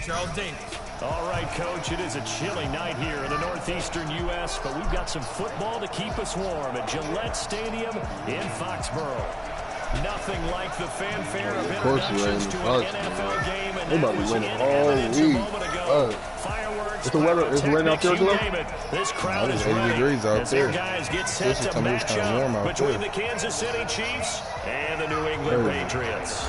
Charles Davis. All right, Coach, it is a chilly night here in the northeastern U.S., but we've got some football to keep us warm at Gillette Stadium in Foxborough. Nothing like the fanfare of introductions to an NFL game, and that was in evidence a moment ago. Fireworks, pyrotechnics, you name it. This crowd is ready as their guys get set to match up between the Kansas City Chiefs and the New England Patriots.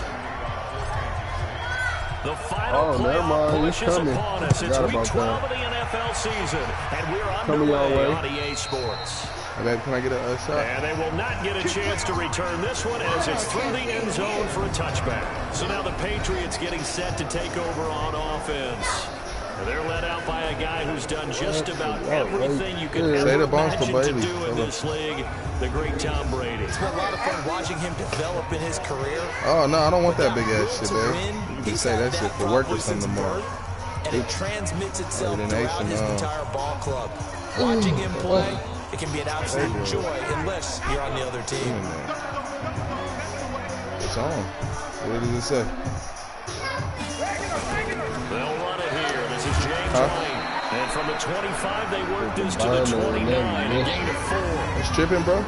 The final playoff push is upon us. It's week 12 of the NFL season, and we're underway on EA Sports. Can I get a shot? And they will not get a chance to return this one as it's through the end zone for a touchback. So now the Patriots getting set to take over on offense. They're led out by a guy who's done just about everything you could ever imagine to do in this league, the great Tom Brady. It's been a lot of fun watching him develop in his career. Oh, no, I don't want that big-ass shit, man. You can say that shit for work or something tomorrow. And it transmits itself throughout his entire ball club. Watching him play, it can be an absolute joy unless you're on the other team. It's on. What does it say? They'll run it here. This is James White. And from the 25, they work this to the 29, a gain of 4. It's tripping, bro.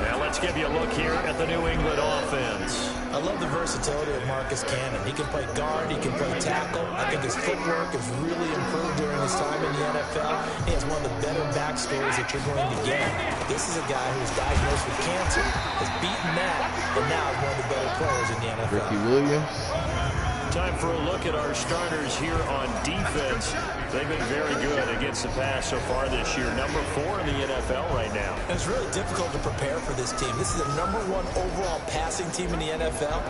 Now let's give you a look here at the New England offense. I love the versatility of Marcus Cannon. He can play guard, he can play tackle. I think his footwork has really improved during his time in the NFL. He has one of the better backstories that you're going to get. This is a guy who was diagnosed with cancer, has beaten that, and now is one of the better players in the NFL. Ricky Williams. Time for a look at our starters here on defense. They've been very good against the pass so far this year. Number 4 in the NFL right now. And it's really difficult to prepare for this team. This is the #1 overall passing team in the NFL.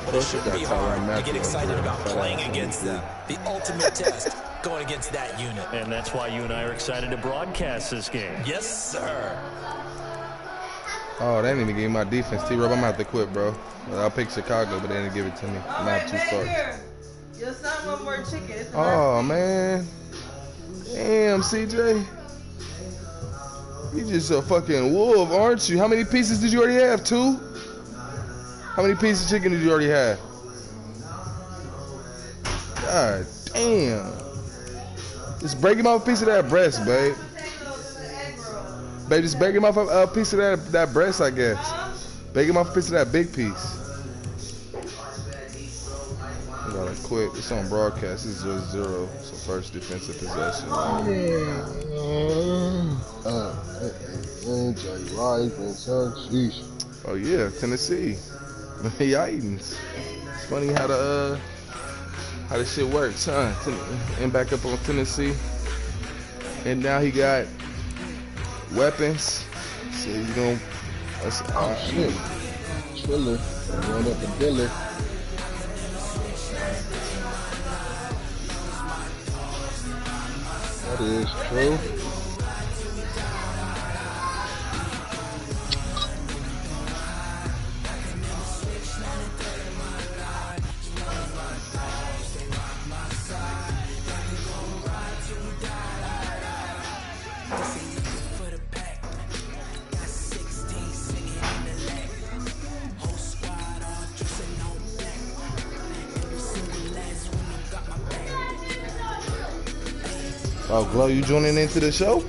But it shouldn't be hard to get excited about playing against them. The ultimate test, going against that unit. And that's why you and I are excited to broadcast this game. Yes, sir. Oh, they didn't even give me my defense. T-Rob, I'm going to have to quit, bro. I'll pick Chicago, but they didn't give it to me. I'm going to have 2 starts. Your son want more chicken. Oh, man. Damn, CJ. You just a fucking wolf, aren't you? How many pieces did you already have? 2? How many pieces of chicken did you already have? God damn. Just break him off a piece of that breast, babe. Babe, just break him off a piece of that breast, I guess. Break him off a piece of that big piece. I gotta quit. It's on broadcast. It's 0-0. So first defensive possession. Oh yeah, Tennessee. Yitans. It's funny how the shit works, huh? And back up on Tennessee. And now he got weapons. So you gonna shit. Triller. Run up the Diller. That is true. Oh, Glow, you joining into the show?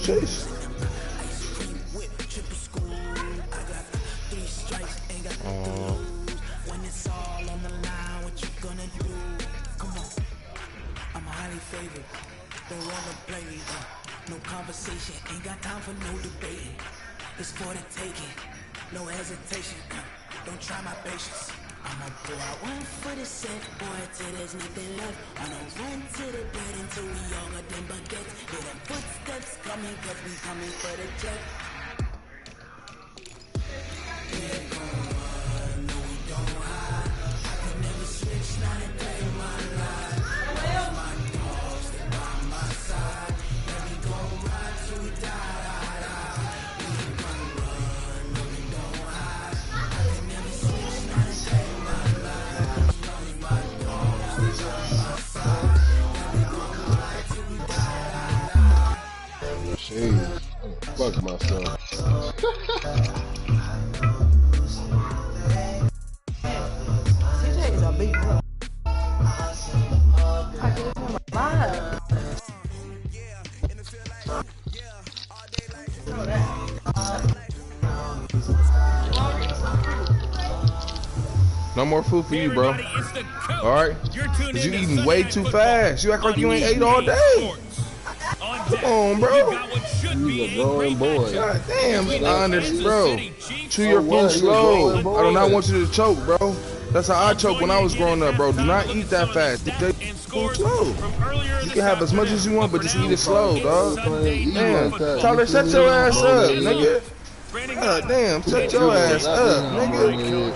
Sheesh. No conversation, ain't got time for no debating. It's for the taking, no hesitation. Don't try my patience. I'ma pull out one for the set, boy, till there's nothing left. I'ma run to the bed until we all got them baguettes. Hear them footsteps coming, cause we coming for the jet. We ain't gon' run, no we don't hide. I can never switch, not a day in my life. My dogs, they by my side. And we gon' ride till we die. We ain't gon' run, no we don't hide. I can never switch, not a day in my life. My dogs, they by my side. And we gon' ride till we die. Jeez, fuck myself. CJ is a big bro. Live. No more food for you, bro. All right? Cause you eating way too fast. You act like you ain't ate all day. Come on, bro. He's a growing boy. God damn, be honest, bro. Chew your food slow. I do not want you to choke, bro. That's how I choked when I was growing up, bro. Do not eat that fast. Eat that food slow. You can have as much as you want, but just eat it slow, dog. Damn. Tyler, shut your ass up, nigga. God damn, shut your ass up, nigga.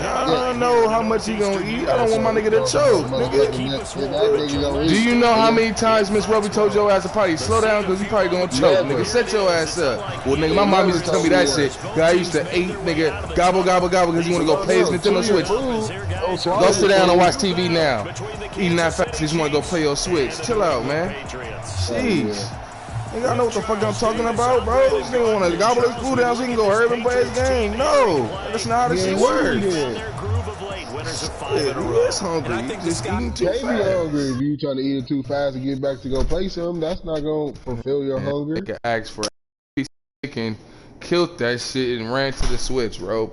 I don't know how much he gonna eat. I don't want my nigga to choke, nigga. Do you know how many times Miss Ruby told your ass to probably slow down because you probably gonna choke, nigga? Shut your ass up. Well, nigga, my mom used to tell me that shit. Guy used to eat, nigga, gobble, gobble, gobble because you wanna go play his Nintendo Switch. Go sit down and watch TV now. Eating that fast because you wanna go play your Switch. Chill out, man. Jeez. Nigga, I know what the fuck I'm talking about, bro. This nigga wanna gobble his food down so he can go hurry and play his game. No, that's not how this shit works. He's hungry. You just eating too fast. Hungry. If you trying to eat it too fast and get back to go play something, that's not gonna fulfill your hunger. Nigga asked for a piece of chicken, killed that shit, and ran to the Switch, bro. I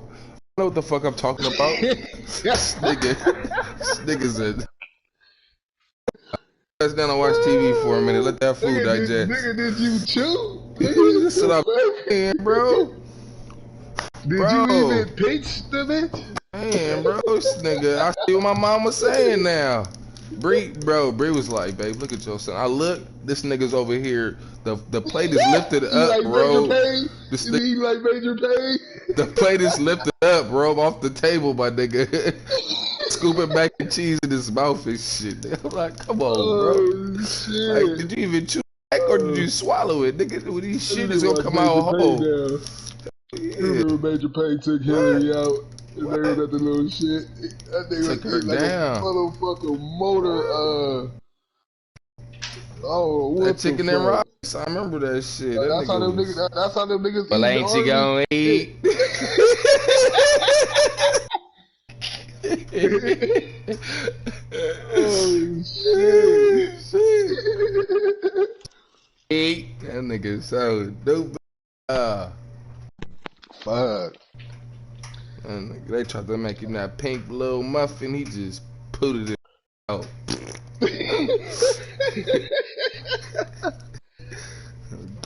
know what the fuck I'm talking about. This nigga's a... Let's down and watch TV for a minute. Let that food digest. Nigga, did you chew? Nigga, sit up, bro. Did you even pinch the bitch? Man, bro, this nigga, I see what my mom was saying now. Bree was like, babe, look at your son. I look, this nigga's over here. The plate is lifted up, like bro. You like Major Payne? The plate is lifted up, bro, off the table, my nigga. Scooping mac and cheese in his mouth and shit. I'm like, come on, bro. Shit. Like, did you even chew back or did you swallow it? Nigga, these shit is gonna come out whole. Yeah. Remember Major Payne took Hillary out and they was at the little shit. That nigga took her like down. a motherfucking motor, what that chicken and rice. I remember that shit. That's how them niggas Well, ain't you gonna eat? Holy shit. Eat. That nigga so dope. Fuck. They tried to make him that pink little muffin. He just put it in out.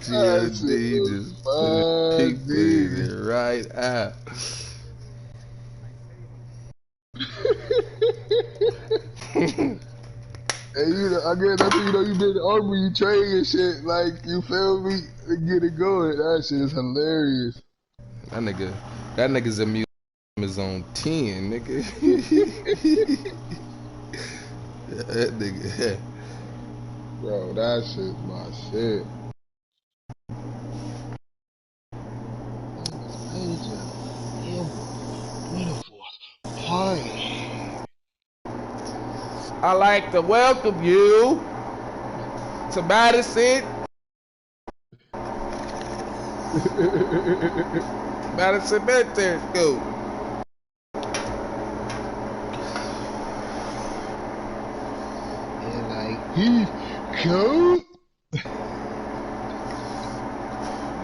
GSD just put it right out. And I guess that's you you've been in the army, you train and shit, like, you feel me, and get it going. That shit is hilarious. That nigga's immune is on 10, nigga. That nigga. Bro, that shit's my shit. I like to welcome you to Madison. Madison Military School. And like, he cool.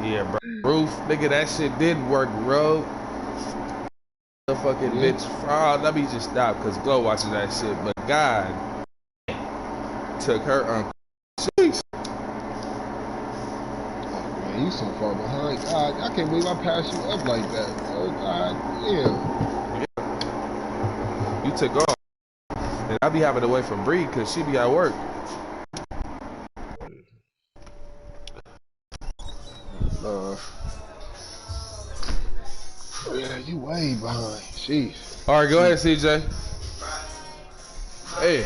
Yeah, bro. Roof, nigga, that shit did work, bro. The fucking bitch fraud. Let me just stop because Glow watching that shit. But God took her uncle. Jeez. Oh, man, you so far behind. God, I can't believe I passed you up like that. Oh, God, yeah. You took off. And I be having to wait for Bree because she be at work. Yeah, you way behind. Jeez. All right, go ahead, CJ. Hey.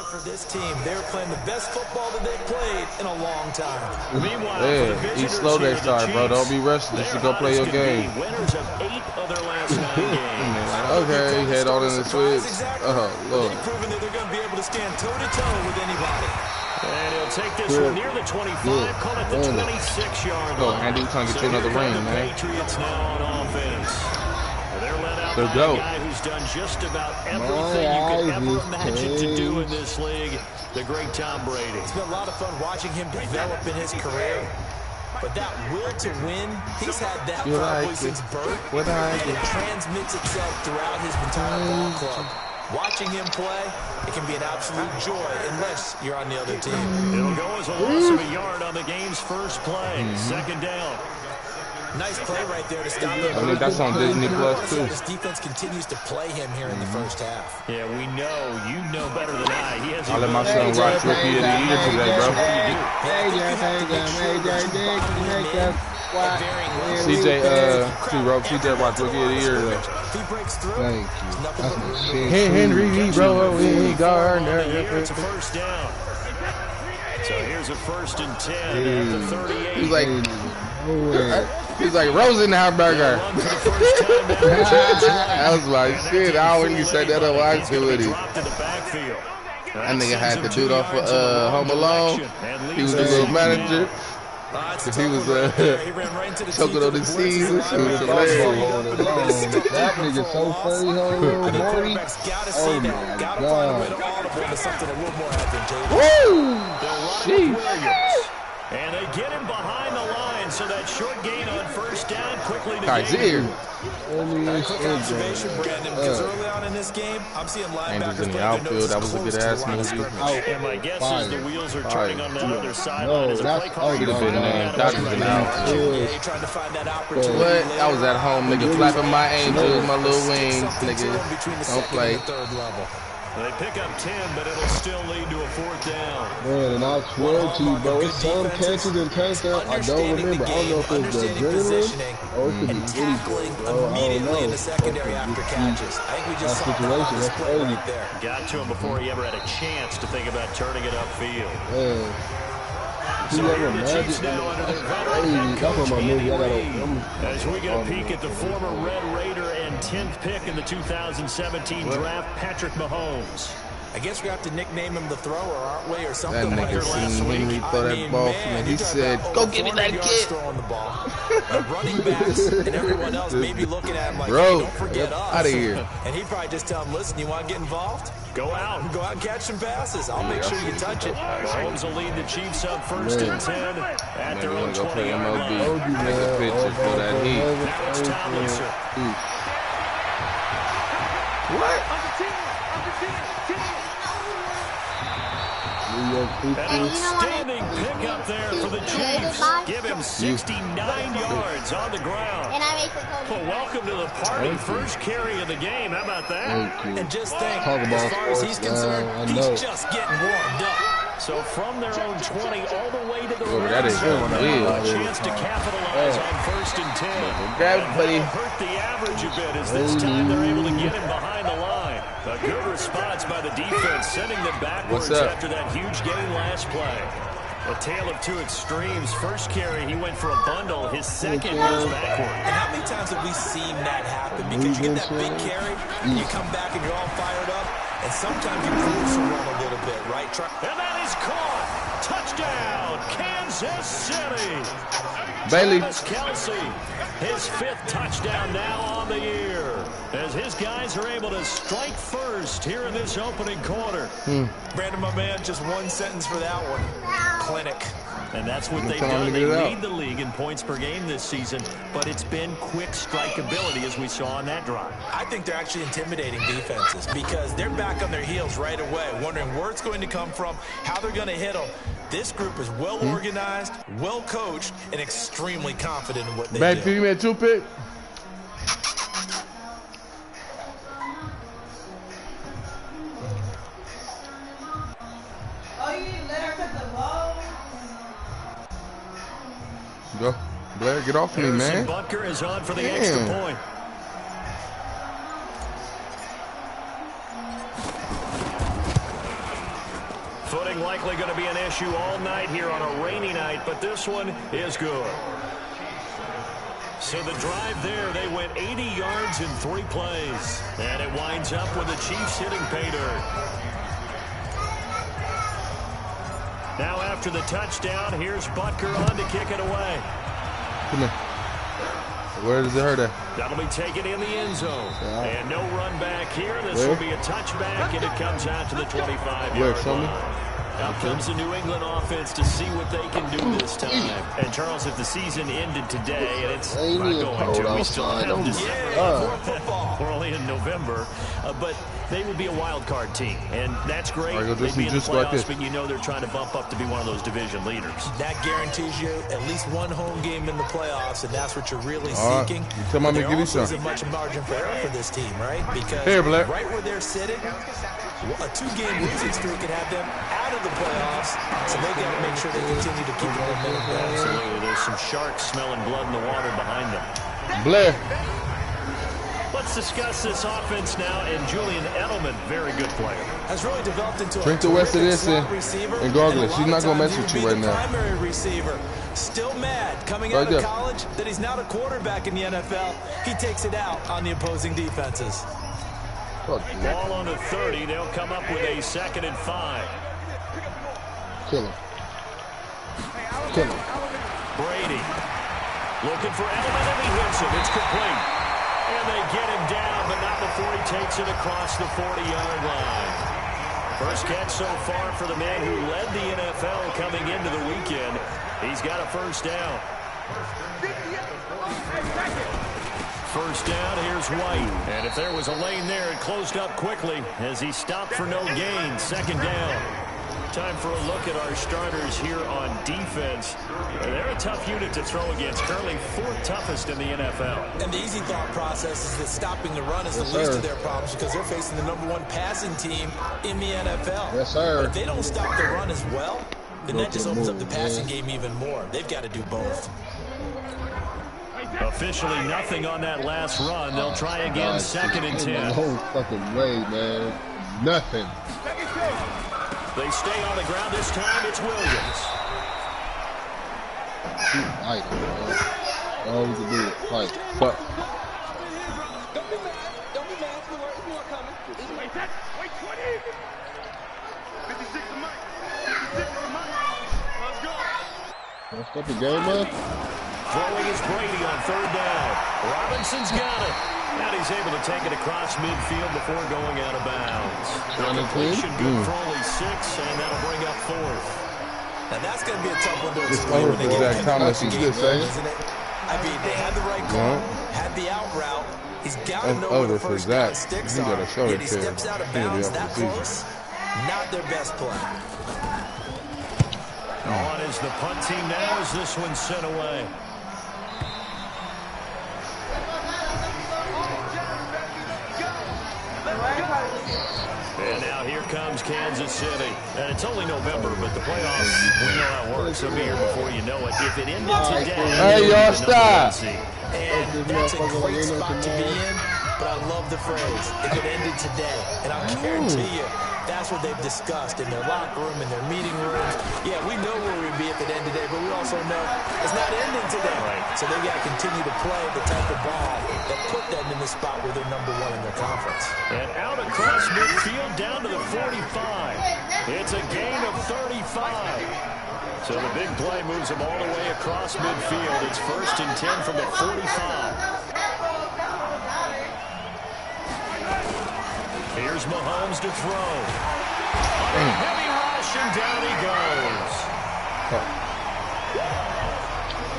For this team, they're playing the best football that they've played in a long time. Meanwhile, Yeah, eat slow next time, bro. Don't be rushing. Just go play your game. Winners of 8 of their last 9 games. Okay, head on in the Switch. Oh, Lord. They've proven that they're going to be able to stand toe-to-toe with anybody. And he'll take this one near the 25, call it the 26-yard Go, line. Andy, trying to get you another ring, man. Patriots now on offense. They're led out Let's by go. a guy who's done just about everything you could ever imagined to do in this league, the great Tom Brady. It's been a lot of fun watching him develop in his career. But that will to win, he's had that probably since birth, and it transmits itself throughout his entire ball club. Watching him play, it can be an absolute joy unless you're on the other team. It'll go as a loss of a yard on the game's first play. Second down. Nice play right there to stop him. I mean, that's on Disney Plus, too. This defense continues to play him here in the first half. Yeah, we know. You know better than I. He has I let my son watch Rookie of the Year today, bro. CJ watched Rookie of the Year. If he breaks through, Thank you. That's my shit. Henry, bro, he Gardner. It's a first down. So here's a 1st and 10 at the 38. He's like Rosenberger. That was my shit. I already said that on my activity. That nigga had the dude off of Home Alone. He was the little manager. He was choking on his seeds. It was hilarious. That nigga so funny, Morty. Oh my god. Woo! And they get him behind the line, so that short gain on first down quickly to Kaiser. Quick observation, Brandon, because early on in this game, I'm seeing linebackers in the outfield. That was a good ass movie. And my guess is the wheels are turning on the other sideline as a play call. Should have been Dodgers in the outfield. trying to find that opportunity. What? I was at home, nigga, flapping my angels, my little wings, nigga. Don't play. They pick up 10, but it'll still lead to a 4th down. Man, and I swear to you, bro, it's some catches and touchdowns I don't remember. I don't know if it's the adrenaline or it could be anything, bro. I don't know. In the secondary after catches. I think we just saw situation, that's crazy. right there. Got to him before he ever had a chance to think about turning it upfield. Man. So here the Chiefs now under their veteran head coach, Andy Reid, as we get a peek at the former Red Raider and 10th pick in the 2017 draft, Patrick Mahomes. I guess we have to nickname him the thrower, aren't we, or something That like nigga seen Henry throw that ball from him. He said, "Go get me that kid." Throwing the ball. Running backs and everyone else may be looking at him like, Bro, hey, don't forget us. out of here. And he'd probably just tell him, listen, you want to get involved? Go out and catch some passes. I'll make sure you touch it. Mahomes will lead the Chiefs up 1st and 10 at their own 20-yard line. Take a picture for that heat. Now it's Tomlinson. What? An outstanding pickup there for the Chiefs. Give him 69 yards on the ground. Well, welcome to the party. First carry of the game. How about that? And just think, as far as he's concerned, he's just getting warmed up. So from their own 20 all the way to the that is red zone, real. a chance to capitalize on 1st and 10. Grab it, buddy. Hurt the average a bit as this time they're able to get him behind the line. A good response by the defense, sending them backwards after that huge gain last play. A tale of two extremes. First carry, he went for a bundle. His second goes backward. And how many times have we seen that happen? Because you get that big carry, and you come back and you're all fired up, and sometimes you cruise around a little bit, right? And that is caught. Touchdown, Kansas City. Bailey. Kelsey, his 5th touchdown now on the year, as his guys are able to strike first here in this opening quarter. Brandon, my man, just one sentence for that one. Clinic. And that's what they've done. They lead the league in points per game this season, but it's been quick strike ability as we saw on that drive. I think they're actually intimidating defenses because they're back on their heels right away, wondering where it's going to come from, how they're going to hit them. This group is well organized, well coached, and extremely confident in what they do. Bad female 2-pick. Oh, you didn't let her cut the ball? Go, Blair, get off me, man. Butker is on for the extra point. Footing likely going to be an issue all night here on a rainy night, but this one is good. So the drive there, they went 80 yards in 3 plays. And it winds up with the Chiefs hitting pay dirt. Now after the touchdown, here's Butker on to kick it away. Come here. Where does it hurt at? That'll be taken in the end zone. And no run back here. This will be a touchback, and it comes out to the 25-yard line. Out comes the New England offense to see what they can do this time. And, Charles, if the season ended today, and it's not going to, we still have December. We're only in November. But they would be a wild card team, and that's great. They'd be in the playoffs, but you know they're trying to bump up to be one of those division leaders. That guarantees you at least one home game in the playoffs, and that's what you're really seeking. Tell me to give you some. There isn't much margin for error for this team, right? Because right where they're sitting, a 2-game losing streak could have them out of the playoffs, so they got to make sure they continue to keep the momentum going. Absolutely. There's some sharks smelling blood in the water behind them. Blair. Let's discuss this offense now, and Julian Edelman, very good player. Has really developed into drink the rest of this and gargle it. She's not going to mess with you right now. Primary receiver. Still mad coming out of college that he's not a quarterback in the NFL. He takes it out on the opposing defenses. Ball on the 30. They'll come up with a 2nd and 5. Kill him. Kill him. Brady looking for Edelman, and he hits him. It's complete. And they get him down, but not before he takes it across the 40-yard line. First catch so far for the man who led the NFL coming into the weekend. He's got a first down. First down, here's White. And if there was a lane there, it closed up quickly as he stopped for no gain. 2nd down. Time for a look at our starters here on defense. They're a tough unit to throw against. Currently 4th toughest in the NFL. And the easy thought process is that stopping the run is the least of their problems because they're facing the #1 passing team in the NFL. Yes, sir. But if they don't stop the run as well, then that just opens up the passing game even more. They've got to do both. Officially nothing on that last run. They'll try again, 2nd and 10. The whole fucking way, man. Nothing. They stay on the ground this time. It's Williams. Keep fighting, man. All we can do is fight. But Don't be mad. Don't be mad. It's more coming. Wait, 20. 56 to Mike. 56 to Mike. Let's go. Don't stop the game, man. Throwing is Brady on 3rd down. Robinson's got it. And he's able to take it across midfield before going out of bounds. Completion good for only 6, and that'll bring up 4th. Now that's going to be a tough one to it's explain over when for they Zach get Thomas. He's good, isn't it? I mean, they had the right call, had the out route. He's got to know where the first down sticks are. Yet he steps out of bounds that close. Not their best play. On is the punt team now as this one's sent away. And now here comes Kansas City. And it's only November, but the playoffs, we know how it works. They'll be here before you know it. If it ended today, hey, y'all stop. And that's a great spot to be in, but I love the phrase, if it ended today. And I'll guarantee you, that's what they've discussed in their locker room, in their meeting rooms. Yeah, we know where we'd be if it ended today, but we also know it's not ending today. Right. So they got to continue to play the type of ball that put them in the spot where they're #1 in their conference. And out across midfield down to the 45. It's a gain of 35. So the big play moves them all the way across midfield. It's 1st and 10 from the 45. Here's Mahomes to throw. On a heavy rush, and down he goes.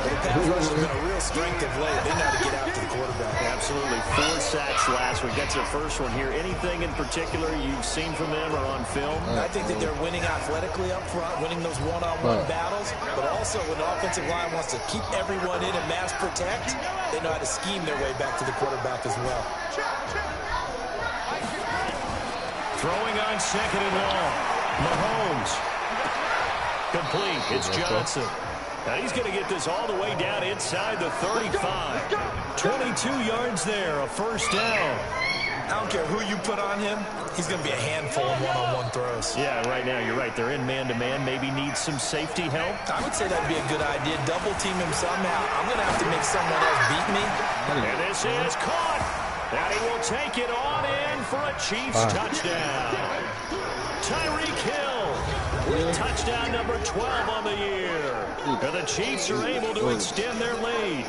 The pass rush has been a real strength of late. They know how to get after the quarterback. Absolutely. 4 sacks last week. That's their first one here. Anything in particular you've seen from them or on film? I think that they're winning athletically up front, winning those one-on-one battles, but also when the offensive line wants to keep everyone in and mass protect, they know how to scheme their way back to the quarterback as well. Throwing on 2nd and long. Mahomes. Complete. It's Johnson. Now he's going to get this all the way down inside the 35. 22 yards there, a first down. I don't care who you put on him, he's going to be a handful in one-on-one throws. Yeah, right now you're right. They're in man-to-man. Maybe needs some safety help. I would say that'd be a good idea. Double team him somehow. I'm going to have to make someone else beat me. And this is caught. And he will take it on in for a Chiefs touchdown. Tyreek Hill with touchdown #12 on the year. And the Chiefs are able to extend their lead.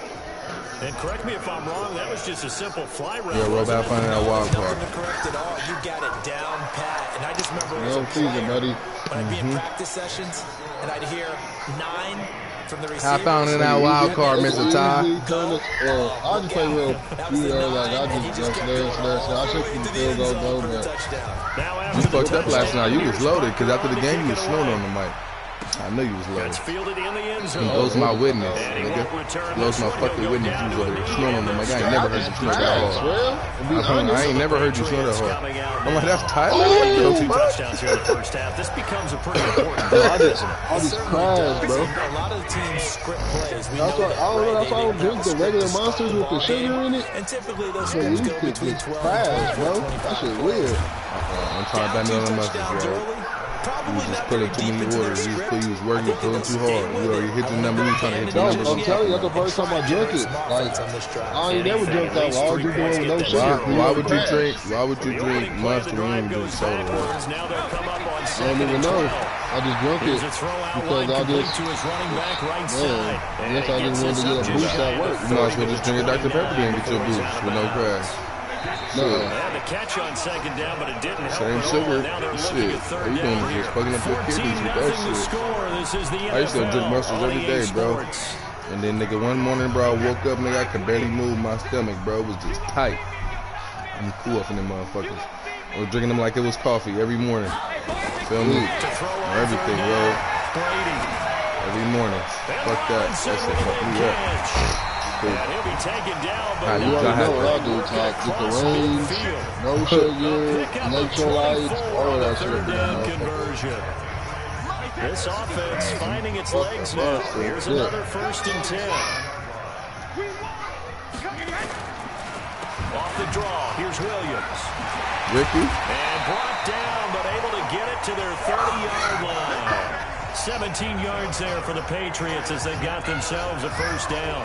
And correct me if I'm wrong, that was just a simple fly route. Yeah, roll back finding that wild card. Nothing to correct at all. You got it down pat. And I just remember as a season, buddy. when I'd be in practice sessions and I'd hear 9 from the receiver. I found in that wild card, Mr. Ty. I just play real, like I just snare. I should keep field goal, but You fucked up last night. You was loaded because after the game you was snowing on the mic. I knew you was loaded. Fielded in the end zone. He blows my witness, nigga. Blows my fucking witness. You was over there snowing on the mic. I ain't never heard you snore that hard. I ain't never heard you snore that hard. I'm like, that's Tyler. Two touchdowns here in the first half. This becomes a pretty important I just crash, bro. A lot of the teams script plays. That's why I don't drink the regular monsters with the sugar in it. And typically those So you scripts go could between just 12 crash, bro. That shit weird. I'm trying to bend on the muscles, bro. You was just pulling too many orders. You was working, pulling too hard. You already hit the number. You trying to hit the number. I'm telling you, that's the first time I drank it. Like, I ain't never drank that. All you doing with no sugar. Why would you drink Monster when you drink soda? I don't even know. I just drank it because I just, man, I guess I just wanted to get a boost at work. You might as well just drink a Dr. Pepper and get your boost with no crash. No. And the catch on second down, but it didn't help Same at all. sugar. Now they're Shit. looking at How third you doing? down Just fucking up your kidneys with that 14-0 shit. score. This is the I used to drink NFL Monsters on every EA day, bro. Sports. And then, nigga, one morning, bro, I woke up, nigga, I could barely move my stomach, bro. It was just tight. I'm cool up in them motherfuckers. I was drinking them like it was coffee every morning. Feel me? Or everything, bro. Every morning. Fuck that. That shit fucked me up. And he'll be taken down, but You You already know what I have do, Top. Get the range, no sugar, electrolytes, all of that shit. third down conversion. This offense finding its legs now. Here's another 1st and 10. Off the draw, here's Williams. Ricky? And brought down, but able to get it to their 30-yard line. 17 yards there for the Patriots as they got themselves a 1st down.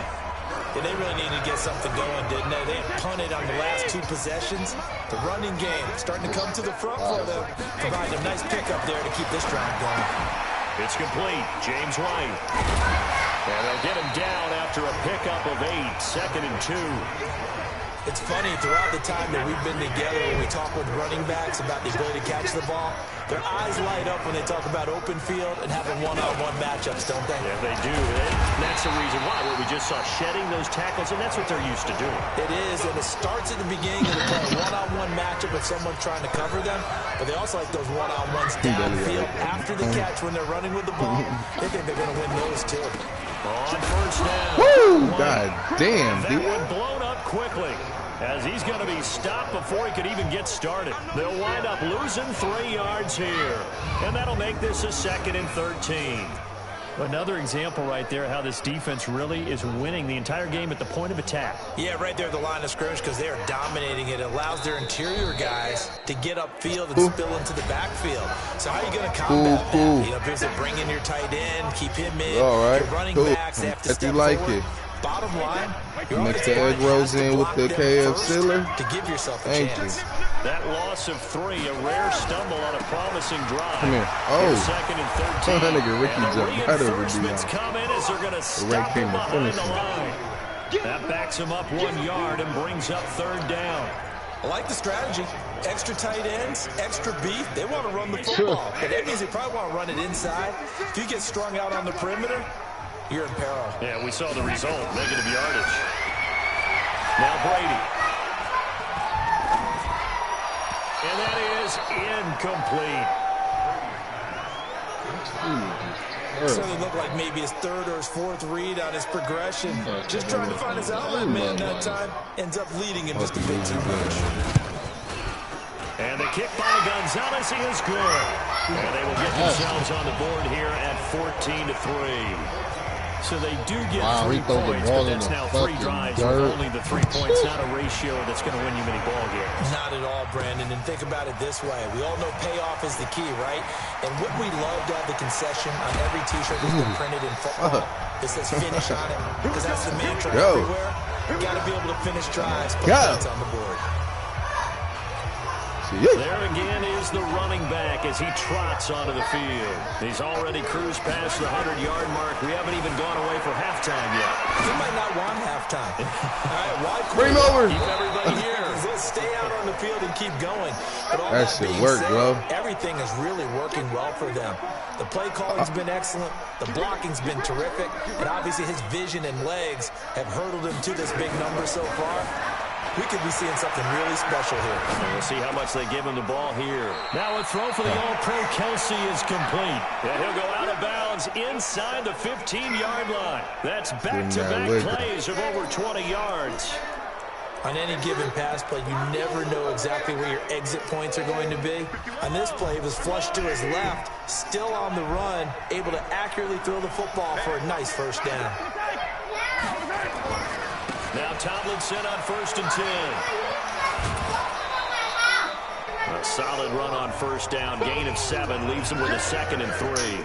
Yeah, they really needed to get something going, didn't they? They had punted on the last 2 possessions. The running game starting to come to the front for them, providing a nice pickup there to keep this drive going. It's complete. James White. And they'll get him down after a pickup of 8. 2nd and 2. It's funny, throughout the time that we've been together, when we talk with running backs about the ability to catch the ball, their eyes light up when they talk about open field and having one-on-one matchups, don't they? Yeah, they do. And that's the reason why. What we just saw, shedding those tackles, and that's what they're used to doing. It is, and it starts at the beginning of the play. One-on-one matchup if someone's trying to cover them, but they also like those one-on-ones downfield after the catch when they're running with the ball. They think they're going to win those, too. On 1st down. Woo! God damn, That dude. one blown up quickly as he's going to be stopped before he could even get started. They'll wind up losing 3 yards here, and that'll make this a 2nd and 13. Another example right there how this defense really is winning the entire game at the point of attack. Yeah, right there at the line of scrimmage because they are dominating it. It allows their interior guys to get upfield and spill into the backfield. So how are you going to combat that? You know, because they bring in your tight end, keep him in. All right, your running cool. backs, they have to If you step like forward. it. Bottom line, Mix the egg rolls in with the KF Siller. to give yourself a Thank chance. you. That loss of 3, a rare stumble on a promising drive. Come here. Here's Oh. 2nd and 13. That nigga Ricky And the jumped right over reinforcements Dion. come in as they're going to stop came him to behind finish the him. line. That backs him up 1 yard and brings up 3rd down. I like the strategy. Extra tight ends, extra beef. They want to run the football. But that means they probably want to run it inside. If you get strung out on the perimeter, you're in peril. Yeah, we saw the result, negative yardage. Now Brady. And that is incomplete. Certainly looked like maybe his 3rd or his 4th read on his progression. Just trying to find his outlet man that time. Ends up leading him just a bit too much. And the kick by Gonzalez is good. And they will get themselves on the board here at 14-3. So they do get 3 points, but that's now 3 drives with only the 3 points, not a ratio that's going to win you many ball games. Not at all, Brandon. And think about it this way. We all know payoff is the key, right? And what we love to have the concession on every T-shirt that's been printed in football. It says finish on it because that's the mantra everywhere. You got to be able to finish drives, put points on the board. There again is the running back as he trots onto the field. He's already cruised past the 100-yard mark. We haven't even gone away for halftime yet. He might not want halftime. All right, why bring him over. Keep everybody here. Let's stay out on the field and keep going. But all That shit worked, bro. Everything is really working well for them. The play calling's been excellent. The blocking's been terrific. And obviously his vision and legs have hurdled him to this big number so far. We could be seeing something really special here. And we'll see how much they give him the ball here. Now a throw for the All-Pro Kelsey is complete. And he'll go out of bounds inside the 15-yard line. That's back-to-back plays of over 20 yards. On any given pass play, you never know exactly where your exit points are going to be. On this play, it was flushed to his left, still on the run, able to accurately throw the football for a nice first down. Now Tomlinson on 1st and 10. A solid run on first down. Gain of 7 leaves him with a 2nd and 3.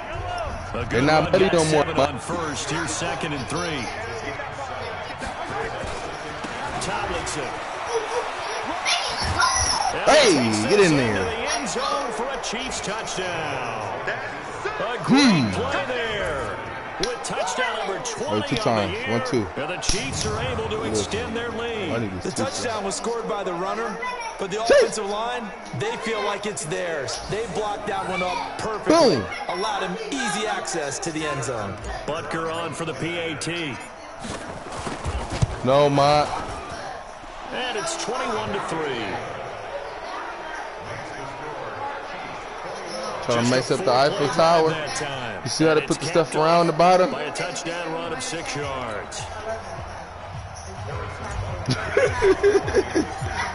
A good not run, ready no more. 7 on first. Here's 2nd and 3. Tomlinson. Hey, get in there. The end zone for a Chiefs touchdown. A great play there. With touchdown number 20 2 times. 1-2. And the Chiefs are able to extend their lead. The touchdown was scored by the runner, but the offensive line, they feel like it's theirs. They blocked that one up perfectly. Boom. Allowed him easy access to the end zone. Butker on for the PAT. No, ma. And it's 21-3. Trying to mess up the Eiffel Tower. You see how they put the stuff around the bottom? By a touchdown run of 6 yards.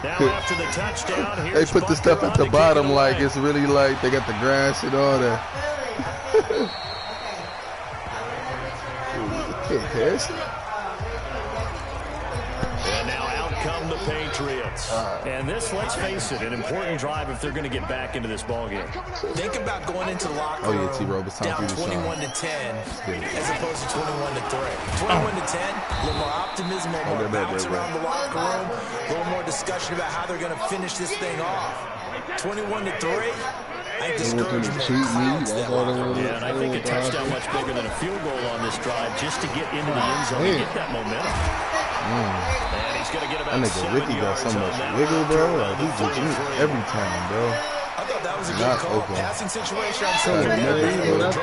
Now after the touchdown, they put the stuff at the bottom like it's really like they got the grass and all that. And now out come the Patriots. And this, let's face it, an important drive if they're going to get back into this ballgame. Think about going into the locker room down 21-10 as opposed to 21-3. 21-10, a little more optimism, a little more bounce around the locker room, a little more discussion about how they're going to finish this thing off. 21-3. I think discouragement clouds that locker room. Yeah, and I think a touchdown much bigger than a field goal on this drive just to get into the end zone and get that momentum. And he's going to get about 7 Ricky got yards so much on that wiggle, bro. run. He's just every time, bro. I thought that was a good call. Passing situation on second That's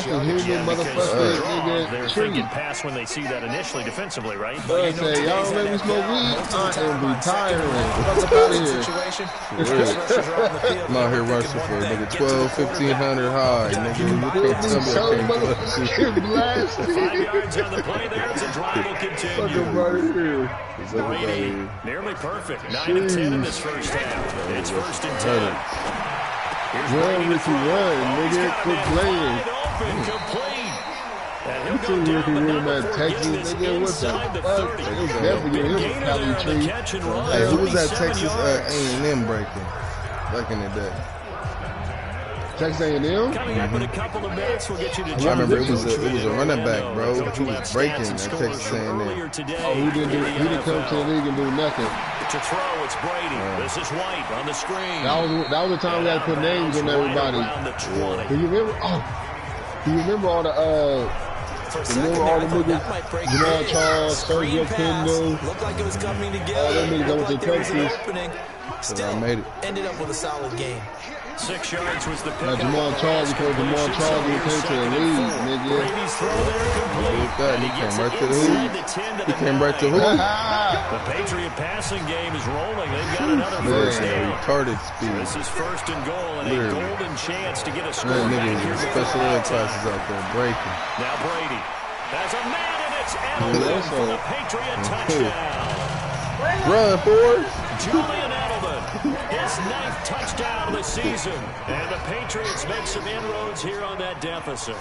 the human motherfucker. They're thinking pass when they see that initially defensively, right? Bro, say, y'all let me smoke weed? I am retiring. Fuck up out of here. I'm out here rushing for a nigga 1,500 high. Nigga, you can't tell me I can't blast. 5 yards on the play there as the drive will continue. Brady, nearly perfect. 9 of 10 in this first half. It's 1st and 10. Run, Ricky, run, nigga. Quit playing. You see Ricky Williams at Texas, nigga. What the fuck? They definitely give him a Cali tree. Hey, who was that Texas A&M breaking back in the day? Texas A&M? Coming up in a couple of minutes, we'll get you to I remember it was a running back, bro. He was breaking at Texas A&M. Oh, he didn't come to the league and do nothing. To throw, it's Brady. This is White on the screen. That was the time we had to put names on everybody. Do you remember? Oh, do you remember all the niggas? Jamal Charles, Sergio Kendall. Looked like it was coming together. All them niggas that went to Texas. Still ended up with a solid game. 6 yards was the pick. Jamal Charles, before Jamal Charles came to the league, nigga. Brady's throw there complete. He came right to the hoop. He came right to the hoop. The Patriot passing game is rolling. They've got another first down. Retarded speed. This is 1st and goal and a golden chance to get a score. Niggas with special ed classes out there breaking. Now Brady has a man and it's Edelman for the Patriot touchdown. Run, boys. Julian Edelman, his 9th touchdown of the season. And the Patriots make some inroads here on that deficit.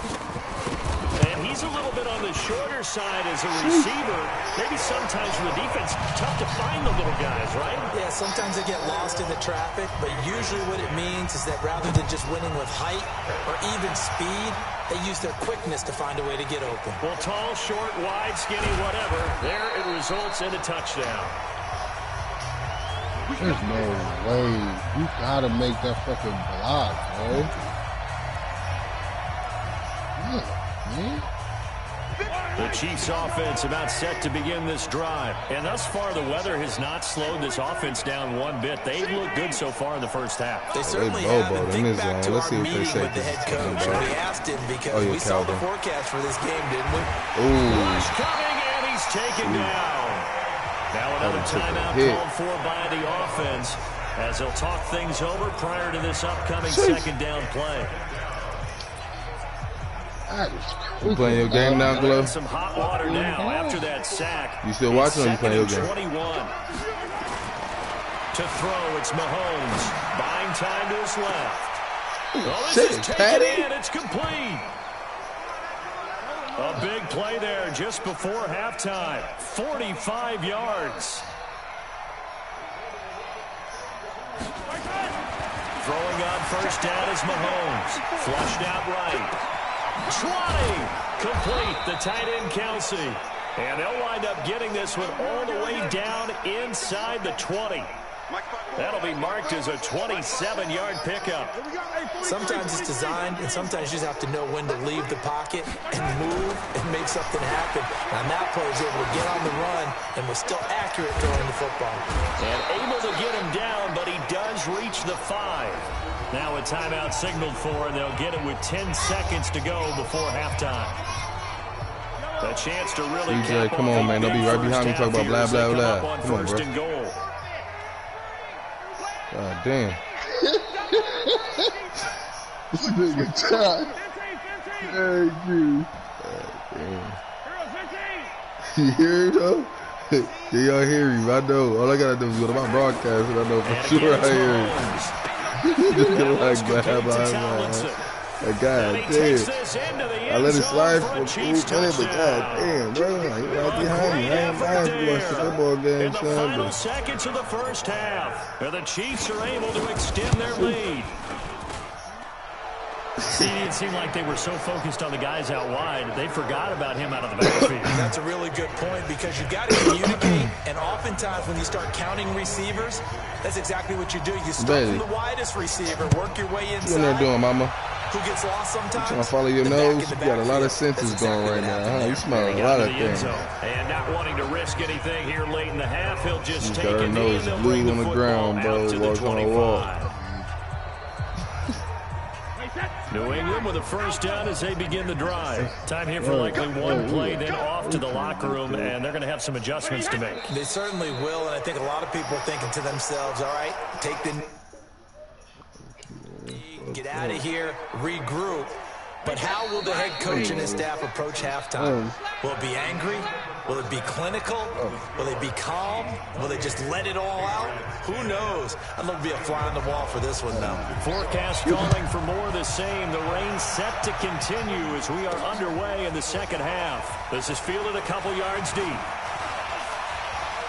And he's a little bit on the shorter side as a receiver. Maybe sometimes for the defense, tough to find the little guys, right? Yeah, sometimes they get lost in the traffic, but usually what it means is that rather than just winning with height or even speed, they use their quickness to find a way to get open. Well, tall, short, wide, skinny, whatever, there it results in a touchdown. There's no way. You gotta make that fucking block, bro. Yeah, man. The Chiefs offense about set to begin this drive. And thus far, the weather has not slowed this offense down one bit. They've looked good so far in the first half. They certainly have. And think back to our meeting with the head coach. We asked him because we saw the forecast for this game, didn't we? Rush coming, and he's taken down. Now another timeout called for by the offense as they'll talk things over prior to this upcoming second down play. You playing your game now, Glow? Some hot water now after that sack. You still watching or you playing your game? 21. To throw, it's Mahomes. Buying time to his left. Oh, this is taken in. It's complete. A big play there just before halftime. 45 yards. Throwing on first down is Mahomes. Flushed out right. 20. Complete. The tight end, Kelsey. And they'll wind up getting this one all the way down inside the 20. That'll be marked as a 27-yard pickup. Sometimes it's designed, and sometimes you just have to know when to leave the pocket and move and make something happen. And that player is able to get on the run and was still accurate throwing the football. And able to get him down, but he does reach the 5. Now a timeout signaled for, and they'll get it with 10 seconds to go before halftime. A chance to really DJ, come on, man. Don't be right behind me talking about blah, blah, blah. Come on, bro. And goal. God damn. This nigga tired. Thank you. God damn. You hear him, though? Yeah, y'all hear him. I know. All I gotta do is go to my broadcast, and I know for sure I hear him. Like, blah, blah, blah. Like, God damn. I let it slide for a minute, but God damn, bro. Like, right behind me. I ain't behind you watch the football game, in the final seconds of the first half, the Chiefs are able to extend their lead. See, it seemed like they were so focused on the guys out wide, they forgot about him out of the backfield. That's a really good point because you've got to communicate, and oftentimes when you start counting receivers, that's exactly what you do. You start from the widest receiver, work your way inside. What you in there doing, mama? Who gets lost sometimes? You trying to follow your nose? You got a lot of senses going right now, huh? You smell a lot of things. And not wanting to risk anything here late in the half, he'll just take it in. Nose blue on the ground, bro. Walking on the wall. New England with a first down as they begin the drive. Time here for likely one play, then off to the locker room, and they're going to have some adjustments to make. They certainly will, and I think a lot of people are thinking to themselves, all right, take the... Get out of here, regroup. But how will the head coach and his staff approach halftime? Will it be angry? Will it be clinical? Will they be calm? Will they just let it all out? Who knows? I'd love to be a fly on the wall for this one, though. Forecast calling for more of the same. The rain set to continue as we are underway in the second half. This is fielded a couple yards deep.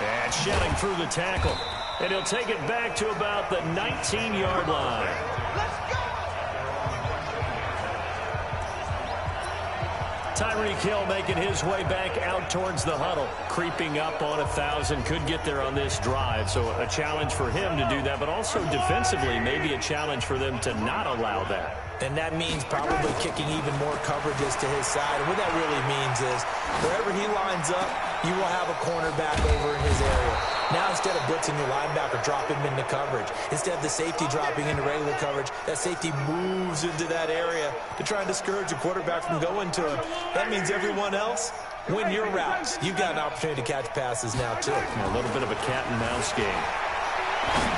And shedding through the tackle. And he'll take it back to about the 19-yard line. Tyreek Hill making his way back out towards the huddle. Creeping up on 1,000. Could get there on this drive. So a challenge for him to do that. But also defensively, maybe a challenge for them to not allow that. And that means probably kicking even more coverages to his side. And what that really means is wherever he lines up, you will have a cornerback over in his area. Now, instead of blitzing your linebacker, drop him into coverage. Instead of the safety dropping into regular coverage, that safety moves into that area to try and discourage the quarterback from going to him. That means everyone else, win your routes. You've got an opportunity to catch passes now, too. A little bit of a cat-and-mouse game.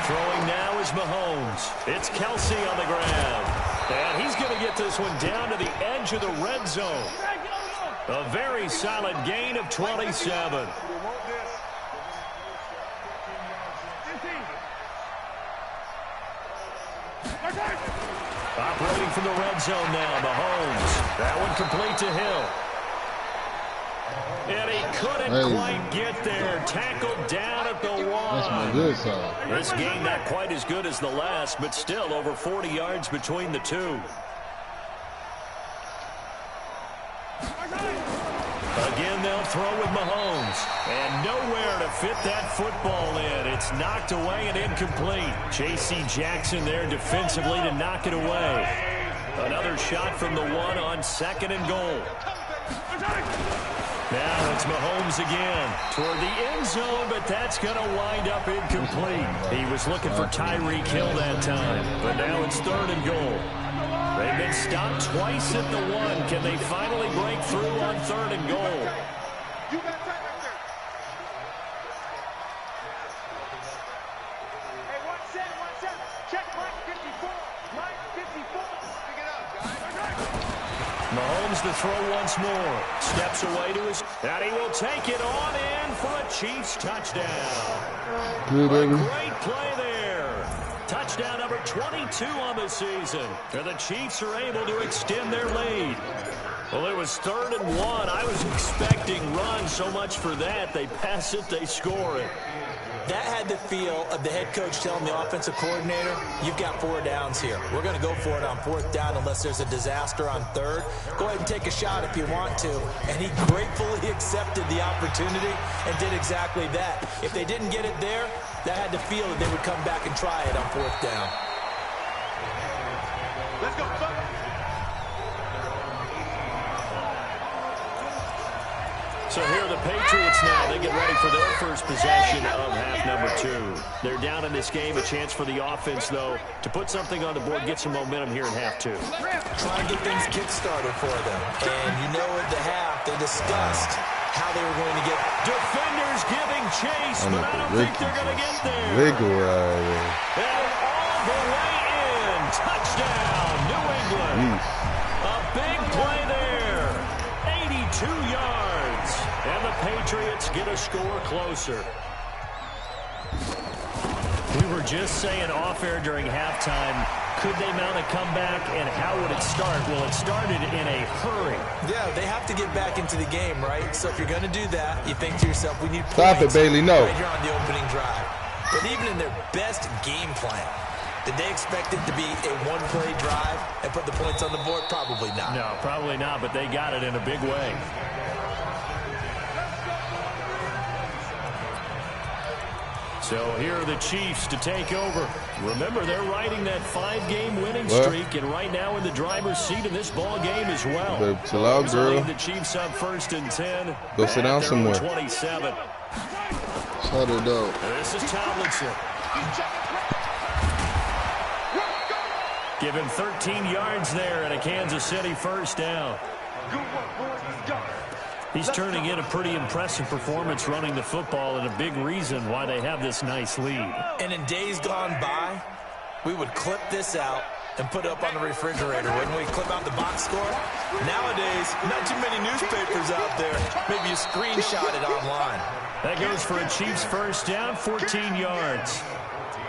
Throwing now is Mahomes. It's Kelsey on the ground. And he's going to get this one down to the edge of the red zone. A very solid gain of 27. Operating from the red zone now, Mahomes. That one complete to Hill. And he couldn't quite get there. Tackled down at the 1. That's my good side. This game not quite as good as the last, but still over 40 yards between the two. Again, they'll throw with Mahomes. And nowhere to fit that football in. It's knocked away and incomplete. J.C. Jackson there defensively to knock it away. Another shot from the one on 2nd and goal. Now it's Mahomes again toward the end zone, but that's going to wind up incomplete. He was looking for Tyreek Hill that time, but now it's 3rd and goal. They've been stopped twice at the one. Can they finally break through on 3rd and goal? You got time right there. Hey, 1 set, 1 set. Check Mike 54. Mike 54. Pick it up, guys. Mahomes to throw once more. Steps away to his... And he will take it on in for a Chiefs touchdown. Good, A baby. great play there. Touchdown number 22 on the season. And the Chiefs are able to extend their lead. Well, it was 3rd and 1. I was expecting run, so much for that. They pass it, they score it. That had the feel of the head coach telling the offensive coordinator, you've got 4 downs here. We're going to go for it on 4th down unless there's a disaster on 3rd. Go ahead and take a shot if you want to. And he gratefully accepted the opportunity and did exactly that. If they didn't get it there, that had the feel that they would come back and try it on 4th down. Let's go, fuck. So here are the Patriots now. They get ready for their first possession of half number 2. They're down in this game. A chance for the offense, though, to put something on the board, get some momentum here in half 2. Trying to get things kick-started for them. And you know at the half, they discussed how they were going to get... Defenders giving chase, but I don't think they're going to get there. Wiggle right. And all the way in. Touchdown, New England. A big play there. 82 yards. And the Patriots get a score closer. We were just saying off-air during halftime, could they mount a comeback, and how would it start? Well, it started in a hurry. Yeah, they have to get back into the game, right? So if you're going to do that, you think to yourself, we need points. Stop it, Bailey, no. Right here on the opening drive. But even in their best game plan, did they expect it to be a one-play drive and put the points on the board? Probably not. No, probably not, but they got it in a big way. So here are the Chiefs to take over. Remember, they're riding that 5-game winning streak, and right now in the driver's seat in this ball game as well. Babe, chill out, girl. The Chiefs up 1st and 10. Go sit down somewhere. 27. Shut it up. This is Tomlinson. Give him 13 yards there and a Kansas City 1st down. Good work, boys. Let's go. He's turning in a pretty impressive performance running the football, and a big reason why they have this nice lead. And in days gone by, we would clip this out and put it up on the refrigerator, wouldn't we? Clip out the box score. Nowadays, not too many newspapers out there. Maybe you screenshot it online. That goes for a Chiefs 1st down, 14 yards.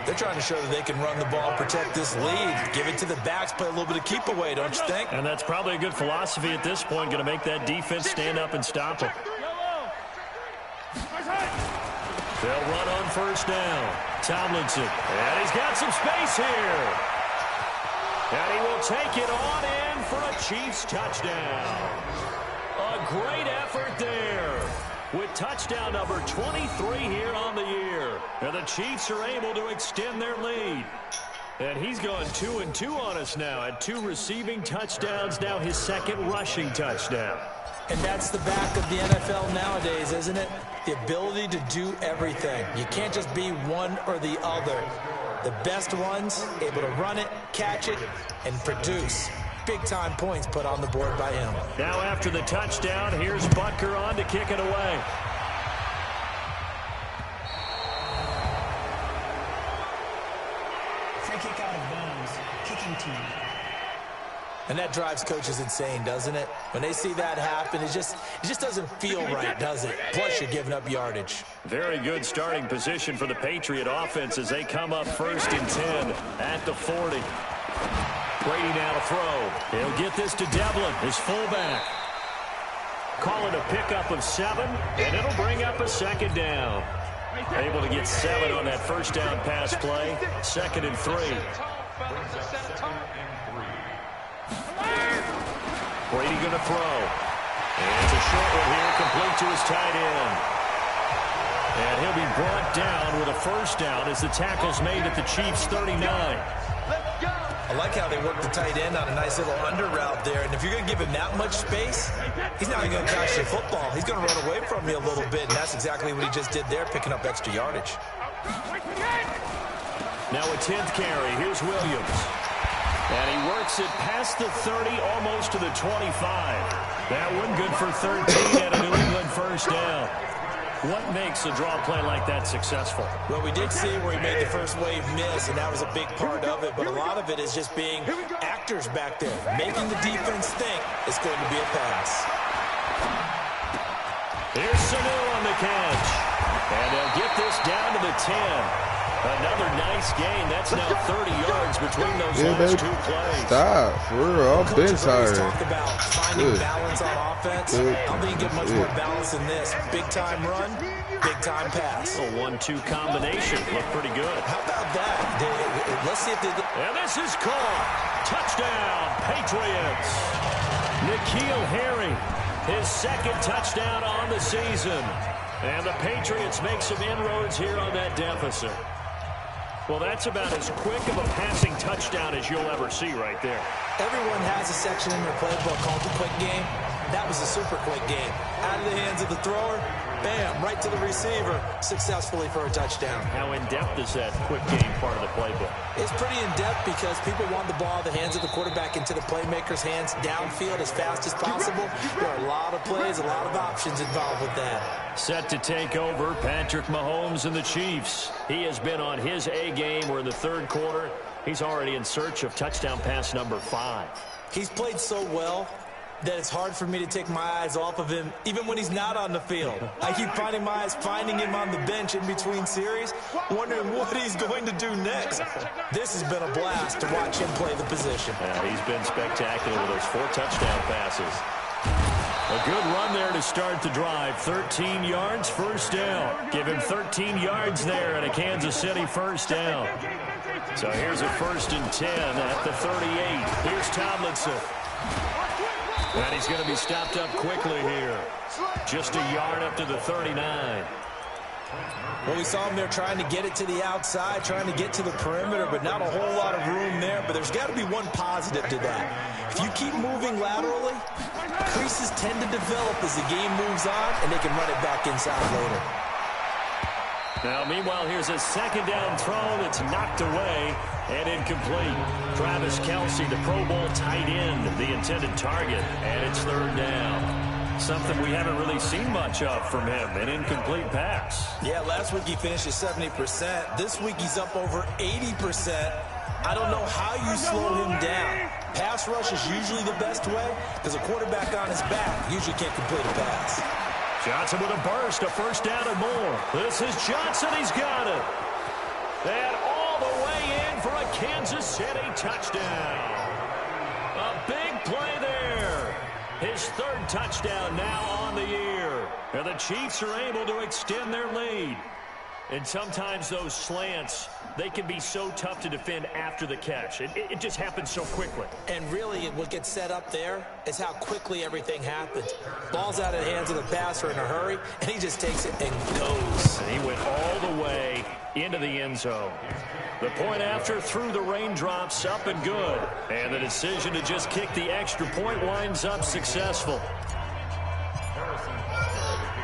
They're trying to show that they can run the ball and protect this lead. Give it to the backs, play a little bit of keep away, don't you think? And that's probably a good philosophy at this point, going to make that defense stand up and stop them. They'll run on 1st down. Tomlinson, and he's got some space here. And he will take it on in for a Chiefs touchdown. A great effort there, with touchdown number 23 here on the year. And the Chiefs are able to extend their lead. And he's gone 2-2 on us now. At 2 receiving touchdowns, now his 2nd rushing touchdown. And that's the back of the NFL nowadays, isn't it? The ability to do everything. You can't just be one or the other. The best ones, able to run it, catch it, and produce. Big-time points put on the board by him. Now after the touchdown, here's Butker on to kick it away. Free kick out of bounds. Kicking team. And that drives coaches insane, doesn't it? When they see that happen, it just doesn't feel right, does it? Plus, you're giving up yardage. Very good starting position for the Patriot offense as they come up 1st and 10 at the 40. Brady now to throw. He'll get this to Devlin, his fullback. Call it a pickup of 7, and it'll bring up a 2nd down. Able to get 7 on that 1st down pass play. 2nd and 3. Brady going to throw. And it's a short one here, complete to his tight end. And he'll be brought down with a first down as the tackle's made at the Chiefs' 39. I like how they work the tight end on a nice little under route there. And if you're going to give him that much space, he's not even going to catch the football. He's going to run away from you a little bit, and that's exactly what he just did there, picking up extra yardage. Now a 10th carry. Here's Williams. And he works it past the 30, almost to the 25. That one good for 13 at a New England first down. What makes a draw play like that successful? Well, we did see where he made the first wave miss, and that was a big part of it. But a lot of it is just being actors back there, making the defense think it's going to be a pass. Here's Sanu on the catch. And they'll get this down to the 10. Another nice gain. That's now 30 yards between those last two plays. Stop. For real. I've been tired. Talk about finding balance on offense. I don't think you get much more balance than this. Big time run, big time pass. A 1-2 combination. Looked pretty good. How about that? Let's see if they... And this is caught. Touchdown, Patriots. N'Keal Harry, his second touchdown on the season. And the Patriots make some inroads here on that deficit. Well, that's about as quick of a passing touchdown as you'll ever see right there. Everyone has a section in their playbook called the quick game. That was a super quick game. Out of the hands of the thrower, bam, right to the receiver, successfully for a touchdown. How in-depth is that quick game part of the playbook? It's pretty in-depth because people want the ball in the hands of the quarterback into the playmaker's hands downfield as fast as possible. There are a lot of plays, a lot of options involved with that. Set to take over, Patrick Mahomes and the Chiefs. He has been on his A game. We're in the third quarter. He's already in search of touchdown pass number 5. He's played so well that it's hard for me to take my eyes off of him, even when he's not on the field. I keep finding my eyes finding him on the bench in between series, wondering what he's going to do next. This has been a blast to watch him play the position. Yeah, he's been spectacular with those 4 touchdown passes. A good run there to start the drive. 13 yards, first down. Give him 13 yards there and a Kansas City first down. So here's a 1st and 10 at the 38. Here's Tomlinson. And he's going to be stopped up quickly here. Just a yard up to the 39. Well, we saw him there trying to get it to the outside, trying to get to the perimeter, but not a whole lot of room there. But there's got to be one positive to that. If you keep moving laterally, creases tend to develop as the game moves on, and they can run it back inside later. Now, meanwhile, here's a second down throw that's knocked away and incomplete. Travis Kelce, the Pro Bowl tight end, the intended target, and it's 3rd down. Something we haven't really seen much of from him, an incomplete pass. Yeah, last week he finished at 70%. This week he's up over 80%. I don't know how you slow him down. Pass rush is usually the best way because a quarterback on his back usually can't complete a pass. Johnson with a burst, a first down and more. This is Johnson, he's got it. And all the way in for a Kansas City touchdown. A big play there. His 3rd touchdown now on the year. And the Chiefs are able to extend their lead. And sometimes those slants, they can be so tough to defend after the catch. It just happens so quickly. And really, what gets set up there is how quickly everything happens. Ball's out of the hands of the passer in a hurry, and he just takes it and goes. And he went all the way into the end zone. The point after through the raindrops, up and good. And the decision to just kick the extra point winds up successful.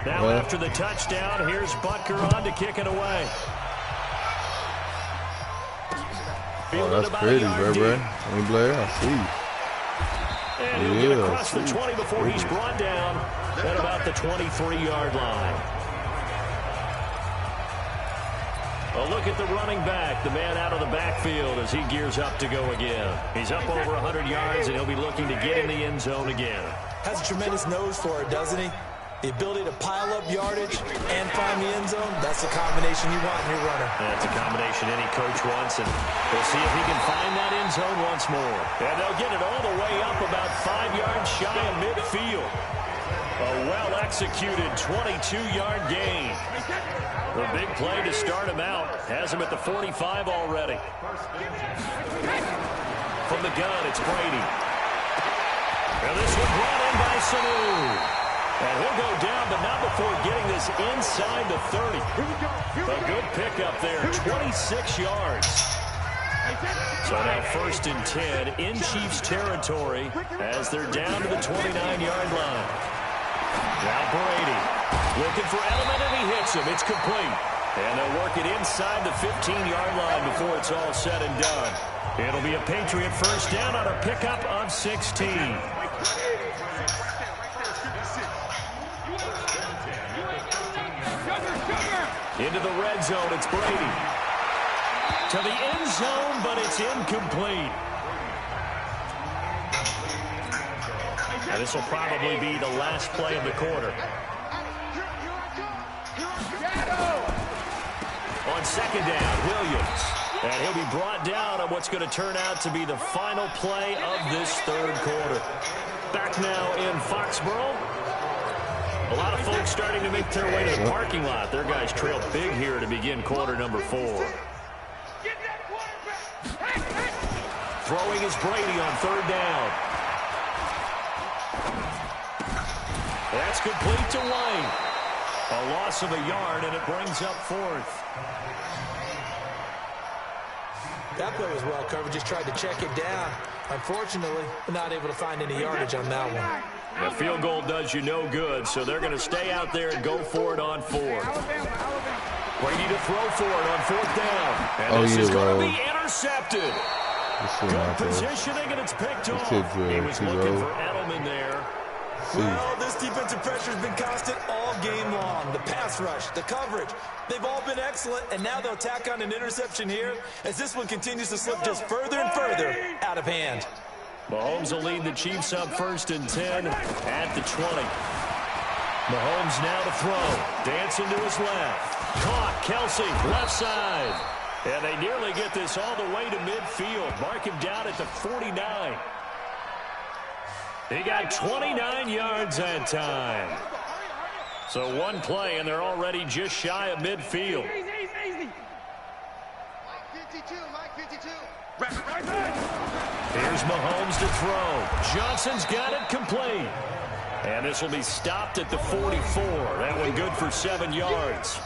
Now after the touchdown, here's Butker on to kick it away. Oh, that's pretty, bro. Hey, Blair, I see. And he'll get across the 20 before he's brought down at about the 23-yard line. A look at the running back, the man out of the backfield as he gears up to go again. He's up over 100 yards, and he'll be looking to get in the end zone again. Has a tremendous nose for it, doesn't he? The ability to pile up yardage and find the end zone, that's the combination you want in your runner. That's a combination any coach wants, and we'll see if he can find that end zone once more. And they'll get it all the way up about 5 yards shy of midfield. A well-executed 22-yard gain. The big play to start him out has him at the 45 already. From the gun, it's Brady. And this one brought in by Sanu. And he'll go down, but not before getting this inside the 30. A good pickup there, 26 yards. So now 1st and 10 in Chiefs territory as they're down to the 29-yard line. Now Brady looking for Edelman, and he hits him. It's complete. And they'll work it inside the 15-yard line before it's all said and done. It'll be a Patriot first down on a pickup of 16. Into the red zone, it's Brady. To the end zone, but it's incomplete. Now this will probably be the last play of the quarter. On 2nd down, Williams. And he'll be brought down on what's going to turn out to be the final play of this 3rd quarter. Back now in Foxborough. A lot of folks starting to make their way to the parking lot. Their guys trailed big here to begin quarter number 4. Throwing is Brady on 3rd down. That's complete to White. A loss of a yard, and it brings up 4th. That play was well covered. Just tried to check it down. Unfortunately, not able to find any yardage on that one. The field goal does you no good, so they're going to stay out there and go for it on 4. Brady to throw for it on 4th down. And this is going to be intercepted. Good positioning, and it's picked off. He was looking for Edelman there. Well, this defensive pressure has been constant all game long. The pass rush, the coverage, they've all been excellent, and now they'll tack on an interception here as this one continues to slip just further and further out of hand. Mahomes will lead the Chiefs up 1st and 10 at the 20. Mahomes now to throw. Dancing to his left. Caught. Kelsey, left side. And they nearly get this all the way to midfield. Mark him down at the 49. He got 29 yards that time. So one play, and they're already just shy of midfield. Here's Mahomes to throw. Johnson's got it complete. And this will be stopped at the 44. That one good for 7 yards.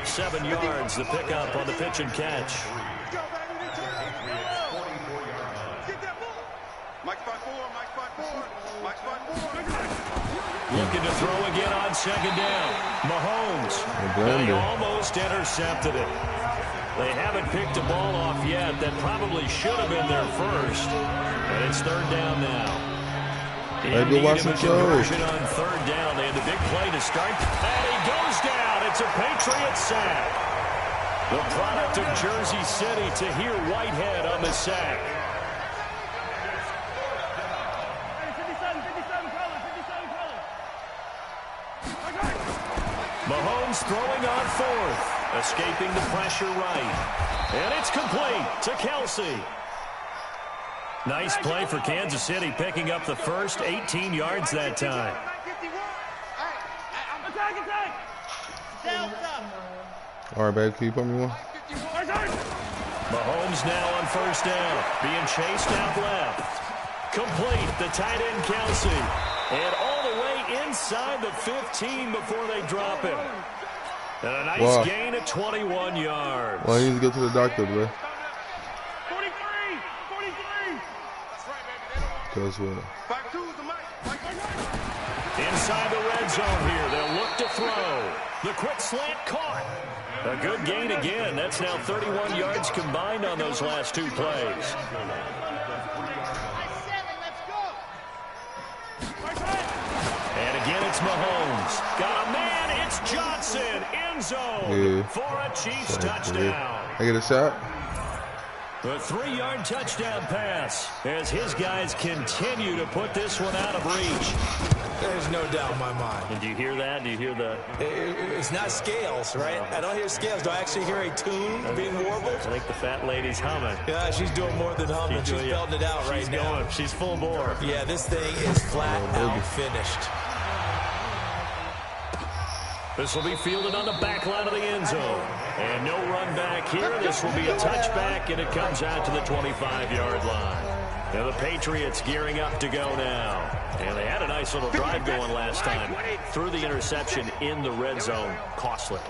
7 yards, the pickup on the pitch and catch. Looking to throw again on 2nd down. Mahomes. They almost intercepted it. They haven't picked a ball off yet. That probably should have been their first. And it's 3rd down now. In need of a conversion on 3rd down. They had the big play to start. And he goes down. It's a Patriot sack. The product of Jersey City, Tahir Whitehead on the sack. Mahomes throwing on 4th. Escaping the pressure right. And it's complete to Kelsey. Nice play for Kansas City, picking up the first 18 yards that time. All right, babe, can you put me one? Mahomes now on 1st down, being chased out left. Complete, the tight end Kelsey. And all the way inside the 15 before they drop him. And a nice gain of 21 yards. Well, he needs to go to the doctor, bro. 'Cause inside the red zone here, they'll look to throw. The quick slant caught. A good gain again. That's now 31 yards combined on those last 2 plays. And again, it's Mahomes. Got a man. It's Johnson. End zone for a Chiefs touchdown. I get a shot. A 3-yard touchdown pass as his guys continue to put this one out of reach. There's no doubt in my mind. And do you hear that? Do you hear the... It's not scales, right? I don't hear scales. Do I actually hear a tune being warbled? I think the fat lady's humming. Yeah, she's doing more than humming. She's belting it out right now. She's full bore. Yeah, this thing is flat out finished. This will be fielded on the back line of the end zone. And no run back here. This will be a touchback, and it comes out to the 25-yard line. And the Patriots gearing up to go now. And they had a nice little drive going last time. Threw the interception in the red zone. Costly.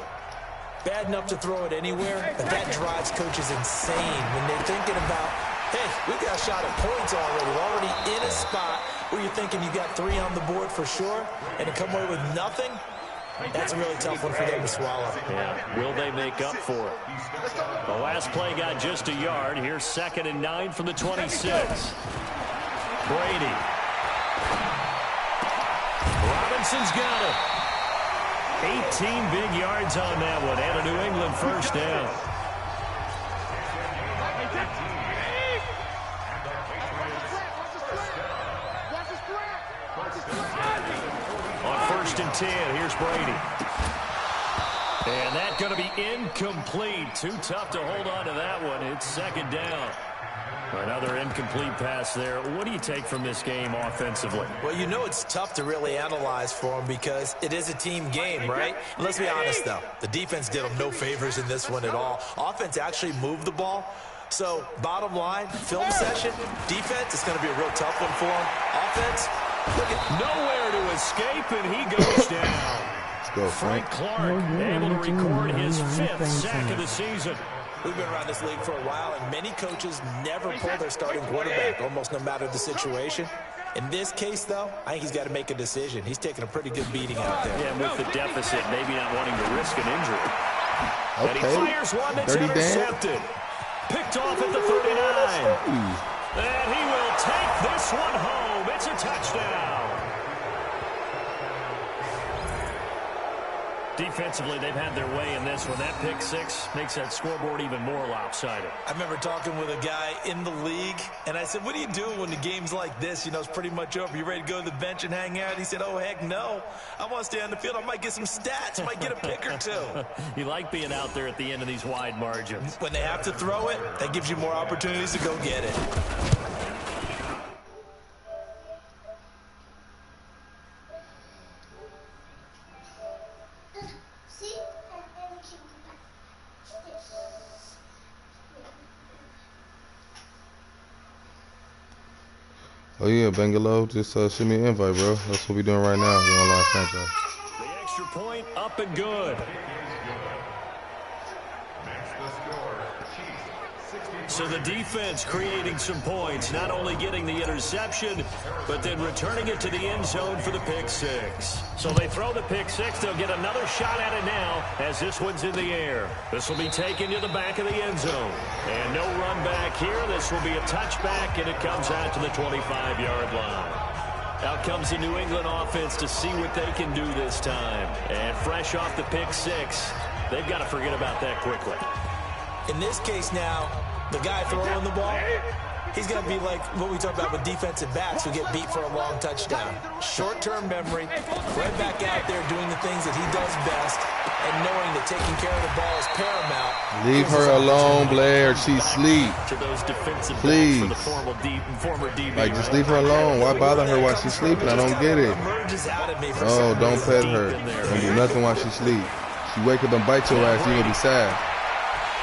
Bad enough to throw it anywhere, but that drives coaches insane when they're thinking about, hey, we got a shot at points already. We're already in a spot where you're thinking you got 3 on the board for sure, and to come away with nothing, that's a really tough one for them to swallow. Yeah, will they make up for it? The last play got just a yard. Here's 2nd and 9 from the 26. Brady. Robinson's got it. 18 big yards on that one, and a New England first down. On 1st and 10, here's Brady. And that's going to be incomplete. Too tough to hold on to that one. It's 2nd down. Another incomplete pass there. What do you take from this game offensively? Well, you know it's tough to really analyze for them because it is a team game, right? And let's be honest, though. The defense did them no favors in this one at all. Offense actually moved the ball. So, bottom line, film session, defense, it's going to be a real tough one for them. Offense, look at nowhere to escape, and he goes down. Let's go, Frank Clark able to record his 5th sack of the season. We've been around this league for a while, and many coaches never pull their starting quarterback, almost no matter the situation. In this case, though, I think he's got to make a decision. He's taking a pretty good beating out there. Yeah, with the deficit, maybe not wanting to risk an injury. Okay. And he fires one that's intercepted. Picked off at the 39. And he will take this one home. It's a touchdown. Defensively, they've had their way in this one. That pick 6 makes that scoreboard even more lopsided. I remember talking with a guy in the league, and I said, what do you do when the game's like this? You know, it's pretty much over. You ready to go to the bench and hang out? He said, oh, heck no. I want to stay on the field. I might get some stats. I might get a pick or 2. You like being out there at the end of these wide margins. When they have to throw it, that gives you more opportunities to go get it. Oh yeah, Bangalow, just send me an invite, bro. That's what we're doing right now. The online franchise. The extra point up and good. So the defense creating some points, not only getting the interception, but then returning it to the end zone for the pick 6. So they throw the pick 6. They'll get another shot at it now as this one's in the air. This will be taken to the back of the end zone. And no run back here. This will be a touchback, and it comes out to the 25-yard line. Out comes the New England offense to see what they can do this time. And fresh off the pick 6, they've got to forget about that quickly. In this case now, the guy throwing the ball, he's going to be like what we talk about with defensive backs who get beat for a long touchdown. Short-term memory, right back out there doing the things that he does best, and knowing that taking care of the ball is paramount. Leave her alone, Blair. She's asleep. To those defensive Please. backs for the former DB. Like, just leave her alone. Why bother her while she's sleeping? I don't get it. Oh, don't pet her. Don't do nothing while she's asleep. She wake up and bite your ass, you're going to be sad.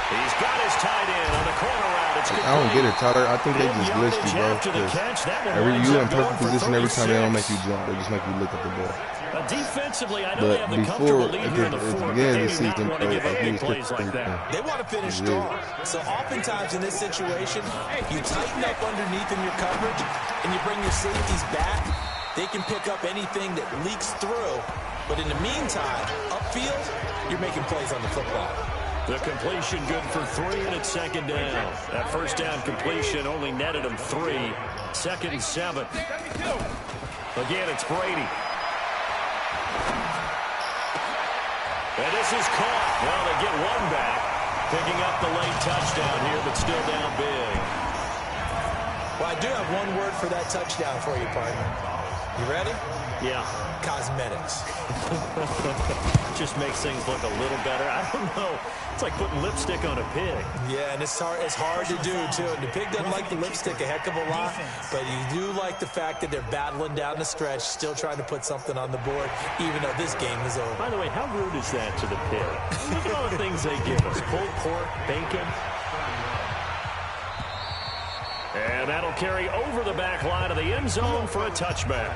He's got his tight end on the corner route. I don't get it, Tyler. I think they just glitched you, bro. You in perfect position every time they don't make you jump. They just make you look at the ball. Defensively, I know they have the before, comfortable lead here in the fourth. beginning of the season, Plays like that. They want to finish strong. So oftentimes in this situation, you tighten up underneath in your coverage, and you bring your safeties back. They can pick up anything that leaks through. But in the meantime, upfield, you're making plays on the football. The completion good for 3, and it's 2nd down. That first down completion only netted him 3. 2nd and 7. Again, it's Brady. And this is caught. Well, they get one back. Picking up the late touchdown here, but still down big. Well, I do have one word for that touchdown for you, partner. You ready? Yeah. Cosmetics. Just makes things look a little better. I don't know. It's like putting lipstick on a pig. Yeah, and it's hard to do, too. And the pig doesn't like the lipstick a heck of a lot, but you do like the fact that they're battling down the stretch, still trying to put something on the board, even though this game is over. By the way, how rude is that to the pig? Look at all the things they give us. Pulled pork, bacon. And that'll carry over the back line of the end zone for a touchback.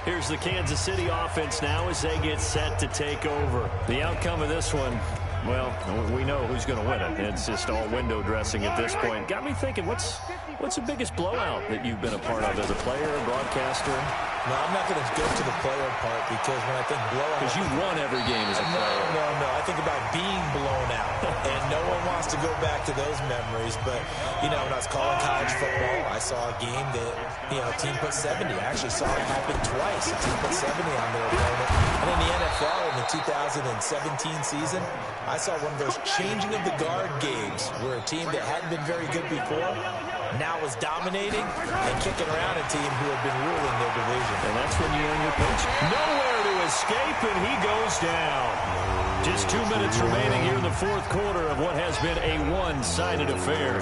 Here's the Kansas City offense now as they get set to take over. The outcome of this one, well, we know who's going to win it. It's just all window dressing at this point. Got me thinking, what's the biggest blowout that you've been a part of as a player, a broadcaster? No, I'm not going to go to the player part because when I think blowout... Because you won every game as a player. No. I think about being blown out. And no one wants to go back to those memories. But, you know, when I was calling college football, I saw a game that, you know, a team put 70. I actually saw it happen twice. A team put 70 on their opponent. And in the NFL, in the 2017 season, I saw one of those changing of the guard games where a team that hadn't been very good before now was dominating and kicking around a team who had been ruling their division. And that's when you earn your pitch. Nowhere to escape, and he goes down. Just 2 minutes remaining here in the fourth quarter of what has been a one-sided affair.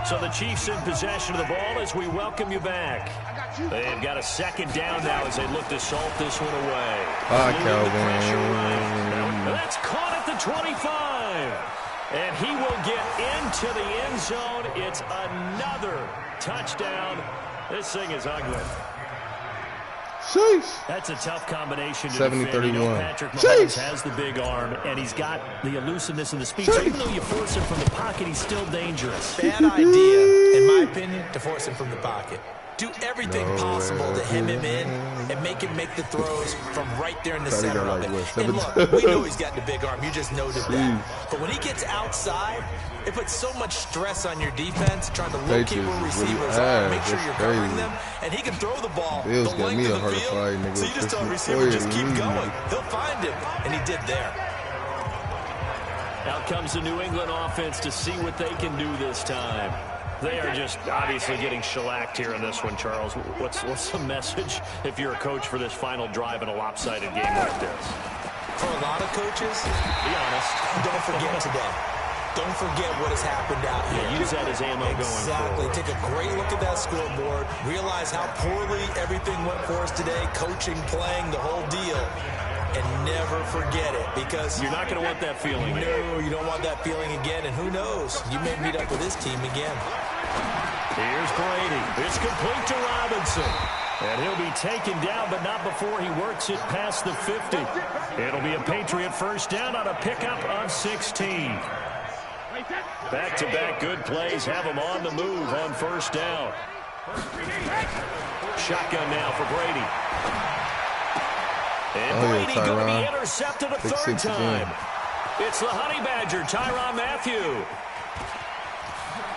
So the Chiefs in possession of the ball as we welcome you back. They've got a second down now as they look to salt this one away. That's caught at the 25. And he will get into the end zone. It's another touchdown. This thing is ugly. Sheesh. That's a tough combination to 70-31. You know, Patrick Mahomes has the big arm, and he's got the elusiveness and the speed. So even though you force him from the pocket, he's still dangerous. Bad idea, in my opinion, to force him from the pocket. Do everything possible to hem him in and make him make the throws from right there in the center of it. And look, we know he's got the big arm. You just noted that. But when he gets outside, it puts so much stress on your defense trying to locate where receivers are, make sure you're covering them, and he can throw the ball the length of the field. So you just tell the receiver, just keep going. He'll find him, and he did there. Out comes the New England offense to see what they can do this time. They are just obviously getting shellacked here in this one, Charles. What's the message if you're a coach for this final drive in a lopsided game like this? For a lot of coaches, be honest, don't forget today. Don't forget what has happened out here. Yeah, use that as ammo going forward. Take a great look at that scoreboard. Realize how poorly everything went for us today. Coaching, playing, the whole deal. And never forget it, because you're not going to want that feeling. No, you don't want that feeling again. And who knows? You may meet up with this team again. Here's Brady. It's complete to Robinson. And he'll be taken down, but not before he works it past the 50. It'll be a Patriot first down on a pickup of 16. Back-to-back good plays have him on the move on first down. Shotgun now for Brady. And Brady going to be intercepted a third time. It's the Honey Badger, Tyrann Mathieu.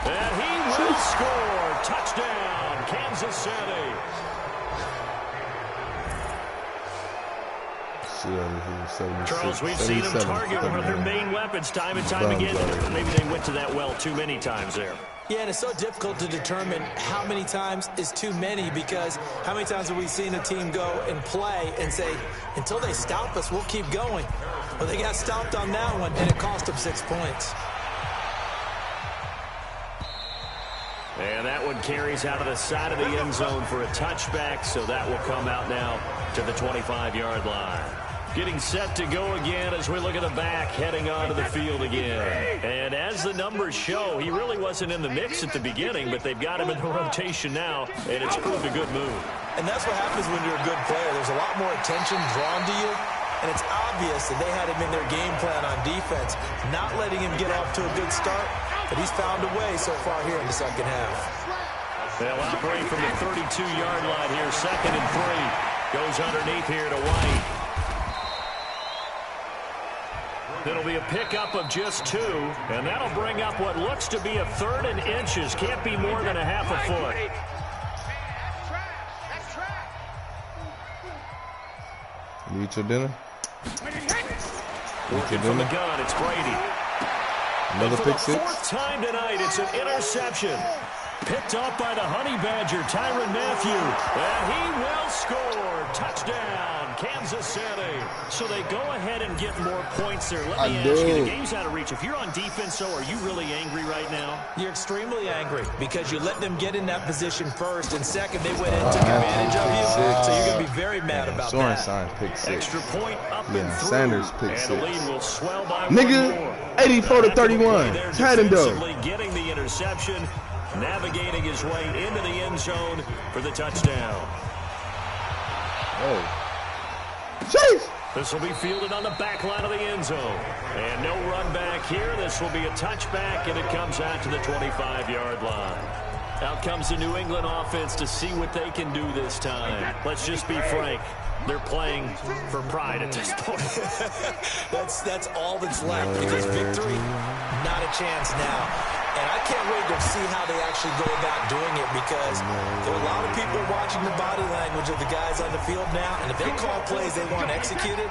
And he will score. Touchdown, Kansas City. Charles, we've seen him target one of their main weapons time and time again. Maybe they went to that well too many times there. Yeah, and it's so difficult to determine how many times is too many, because how many times have we seen a team go and play and say, until they stop us, we'll keep going. Well, they got stopped on that one, and it cost them 6 points. And that one carries out of the side of the end zone for a touchback, so that will come out now to the 25-yard line. Getting set to go again as we look at the back, heading onto the field again. And as the numbers show, he really wasn't in the mix at the beginning, but they've got him in the rotation now, and it's proved a good move. And that's what happens when you're a good player. There's a lot more attention drawn to you, and it's obvious that they had him in their game plan on defense, not letting him get off to a good start, but he's found a way so far here in the second half. They'll operate from the 32-yard line here, 2nd and 3. Goes underneath here to White. It'll be a pickup of just 2, and that'll bring up what looks to be a 3rd and inches. Can't be more than a half a foot. You eat your dinner? Working from the gun, it's Brady. Another pick six. For the 4th time tonight, it's an interception. Picked up by the Honey Badger, Tyrann Mathieu. And he will score. Touchdown, Kansas City. So they go ahead and get more points there. Let me ask you, the game's out of reach. If you're on defense, so are you really angry right now? You're extremely angry because you let them get in that position first, and second, they went in and took advantage of you. So you're going to be very mad about that. Pick 6. Extra point up in 3. Sanders pick 6. And the lead will swell by 1 more. 84-31. Tight end though. Getting the interception, navigating his way into the end zone for the touchdown. Oh. Jeez. This will be fielded on the back line of the end zone. And no run back here. This will be a touchback, and it comes out to the 25-yard line. Out comes the New England offense to see what they can do this time. Let's just be frank. They're playing for pride at this point. that's all that's left, because victory, not a chance now. And I can't wait to see how they actually go about doing it, because there are a lot of people watching the body language of the guys on the field now, and if they call plays they want executed,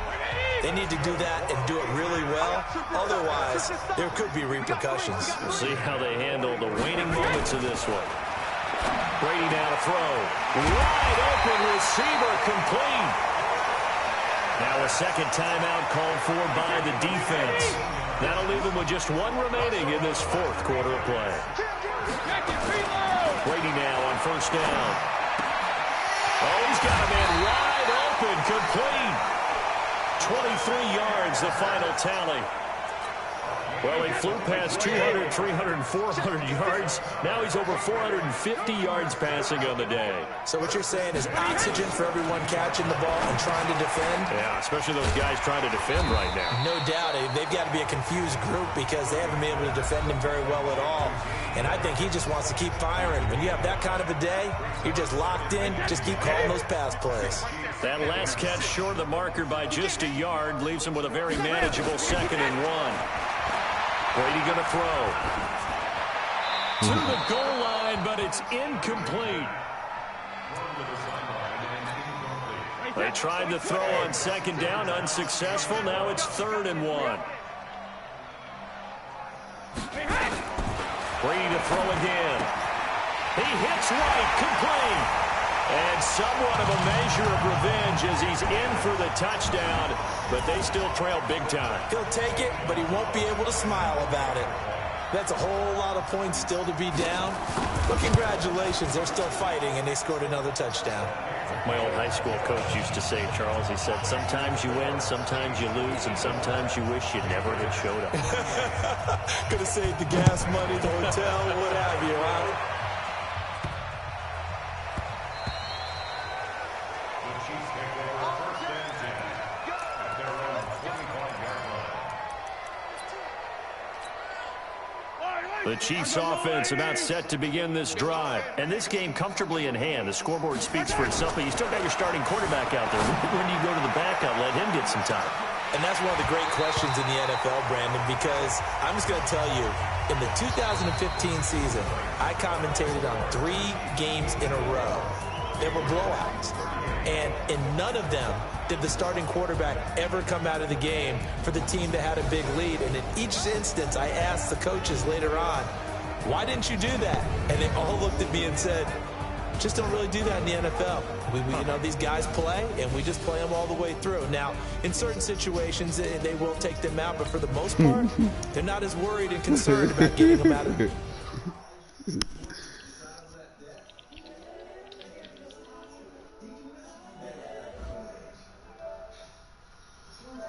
they need to do that and do it really well. Otherwise, there could be repercussions. We'll see how they handle the waning moments of this one. Brady down to throw. Wide open receiver, complete. Now a second timeout called for by the defense. That'll leave them with just one remaining in this fourth quarter of play. Brady now on first down. Oh, he's got a man wide open, complete. 23 yards, the final tally. Well, he flew past 200, 300, 400 yards. Now he's over 450 yards passing on the day. So what you're saying is oxygen for everyone catching the ball and trying to defend? Yeah, especially those guys trying to defend right now. No doubt. They've got to be a confused group, because they haven't been able to defend him very well at all. And I think he just wants to keep firing. When you have that kind of a day, you're just locked in. Just keep calling those pass plays. That last catch short of the marker by just a yard leaves him with a very manageable 2nd and 1. Brady going to throw. To the goal line, but it's incomplete. They tried to throw on second down, unsuccessful. Now it's 3rd and 1. Brady to throw again. He hits right, complete. And somewhat of a measure of revenge as he's in for the touchdown, but they still trail big time. He'll take it, but he won't be able to smile about it. That's a whole lot of points still to be down. But congratulations, they're still fighting, and they scored another touchdown. My old high school coach used to say, Charles, he said, sometimes you win, sometimes you lose, and sometimes you wish you never had showed up. Could have saved the gas money, the hotel, what have you, huh? The Chiefs offense about set to begin this drive. And this game comfortably in hand. The scoreboard speaks for itself, but you still got your starting quarterback out there. When do you go to the backup, let him get some time? And that's one of the great questions in the NFL, Brandon, because I'm just going to tell you, in the 2015 season, I commentated on 3 games in a row. There were blowouts. And in none of them did the starting quarterback ever come out of the game for the team that had a big lead. And in each instance, I asked the coaches later on, why didn't you do that? And they all looked at me and said, just don't really do that in the NFL. We you know, these guys play, and we just play them all the way through. Now, in certain situations, they will take them out, but for the most part, they're not as worried and concerned about getting them out of